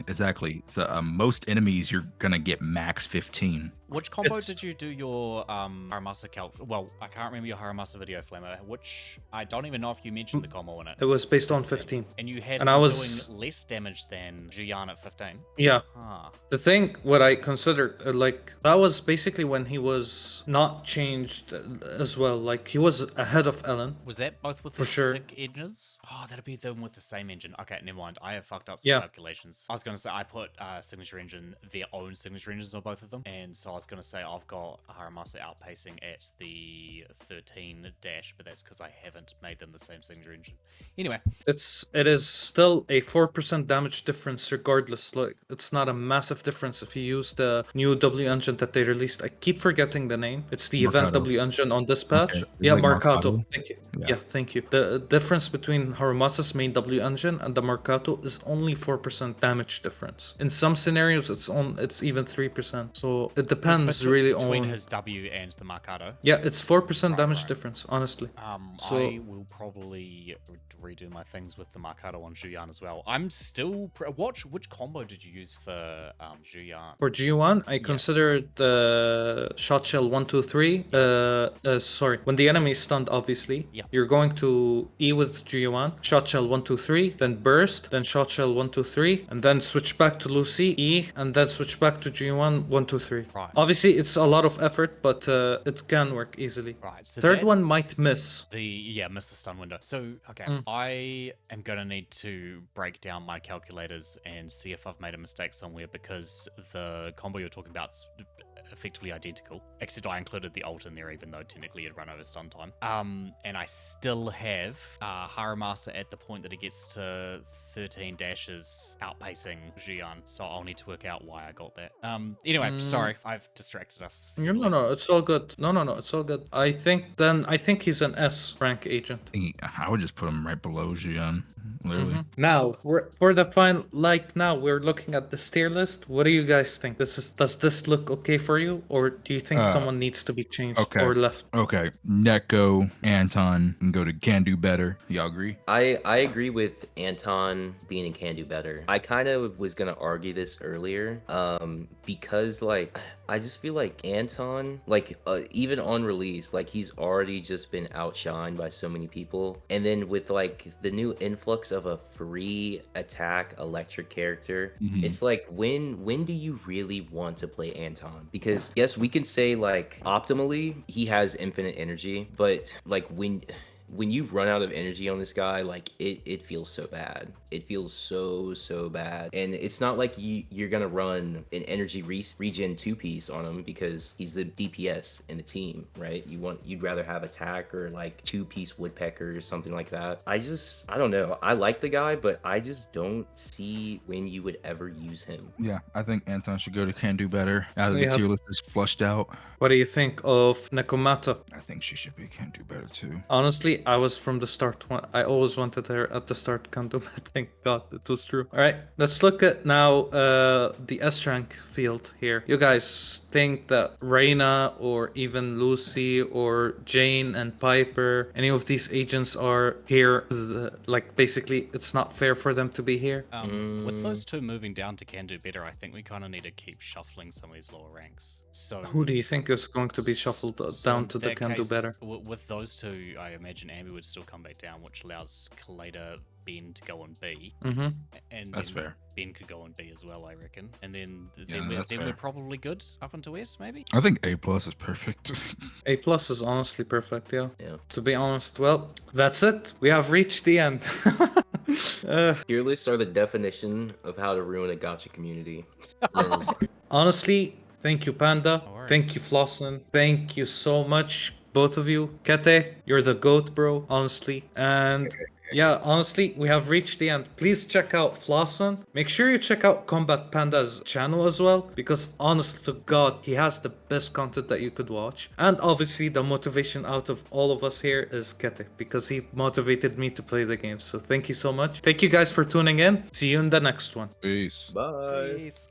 exactly. So most enemies you're gonna get max 15. Which combo It's- did you do your Harumasa calc? Well, I can't remember your Harumasa video, Flamma. Which I don't even know if you mentioned the combo in it. It was based on 15. And you had and him I was- doing less damage than Zhu Yuan at 15. Yeah, Huh. the thing what I considered like that was basically when he was not changed as well. Like he was ahead of Ellen. Was that both with For the sure. sick engines? Oh, that'd be them with the same engine. Okay, never mind. I have fucked up some Yeah. calculations. I was going to say I put signature engine, their own signature engines on both of them. And so I was going to say I've got Harumasa outpacing at the 13 dash, but that's because I haven't made them the same signature engine. Anyway, It is still a 4% damage difference regardless. Like it's not a massive difference if you use the new W engine that they released. I keep forgetting the name. It's the event Mercado. W engine on this patch. Okay, it's Yeah, like Mercado. Mercado. Thank you. Yeah. Yeah, thank you. The difference between Harumasa's main W engine and the Mercado is only 4% damage difference. In some scenarios it's even 3%. So it depends really between on his W and the Mercado. Yeah, it's 4% damage right. difference, honestly. So- I will probably redo my things with the Mercado on Zhu Yuan as well. I'm still which combo did you use for Zhu Yuan? For G1, I considered the shot shell 1, 2, 3. Sorry, when the enemy is stunned, obviously, Yeah. you're going to E with G1, shot shell 1, 2, 3, then burst, then shot shell 1, 2, 3, and then switch back to Lucy, E, and then switch back to G1, 1, 2, 3. Right. Obviously, it's a lot of effort, but it can work easily. Right. So Third that- one might miss. miss the stun window. So okay, I am gonna need to break down my calculators and see if I've made a mistake somewhere because the combo you're talking about's effectively identical, except I included the ult in there, even though technically it'd run over stun time. And I still have Harumasa at the point that he gets to 13 dashes outpacing Zhu Yuan, so I'll need to work out why I got that. Anyway, sorry, I've distracted us. No, it's all good. No, it's all good. I think he's an S rank agent. I would just put him right below Zhu Yuan, literally. Now we're the final. Like now we're looking at this tier list. What do you guys think? Does this look okay for you, or do you think someone needs to be changed okay. or left? Okay, Neko, Anton, and go to Can Do Better. Y'all agree? I agree with Anton being in Can Do Better. I kind of was gonna argue this earlier, because like I just feel like Anton, like even on release, like he's already just been outshined by so many people, and then with like the new influx of a free attack electric character, it's like when do you really want to play Anton? Because yes, we can say like optimally he has infinite energy, but like when you run out of energy on this guy, like it feels so bad. It feels so bad. And it's not like you're gonna run an energy regen 2-piece on him because he's the DPS in the team, right? You'd rather have attack or like 2-piece woodpecker or something like that. I don't know. I like the guy, but I just don't see when you would ever use him. Yeah, I think Anton should go to Can Do Better. Now that the Yeah. tier list is flushed out, What do you think of Nekomata? I think she should be Can Do Better too. Honestly, honestly, I was from the start. I always wanted her at the start, Kanto. Thank God it was true. All right, let's look at now the S rank field here. You guys think that Rina or even Lucy or Jane and Piper, any of these agents are here? Like basically, it's not fair for them to be here. With those two moving down to Can Do Better, I think we kind of need to keep shuffling some of these lower ranks. So Who do you think is going to be shuffled down in to the that Can Do case, Better? With those two, I imagine Anby would still come back down, which allows Koleda, Ben to go on B, Mm-hmm. and That's then fair. Ben could go on B as well, I reckon. And then Yeah, we're, that's fair. probably good up into S, maybe. I think A plus is perfect. A plus is honestly perfect, yeah. Yeah. To be honest, well, that's it. We have reached the end. Tier lists are the definition of how to ruin a gacha community. And Honestly, thank you, Panda. No worries. Thank you, Flossin. Thank you so much, both of you. Kete, you're the GOAT, bro, honestly. And yeah, honestly, we have reached the end. Please check out Flossin. Make sure you check out Combat Panda's channel as well, because honest to God, he has the best content that you could watch. And obviously, the motivation out of all of us here is Kete, because he motivated me to play the game. So thank you so much. Thank you guys for tuning in. See you in the next one. Peace. bye. Peace.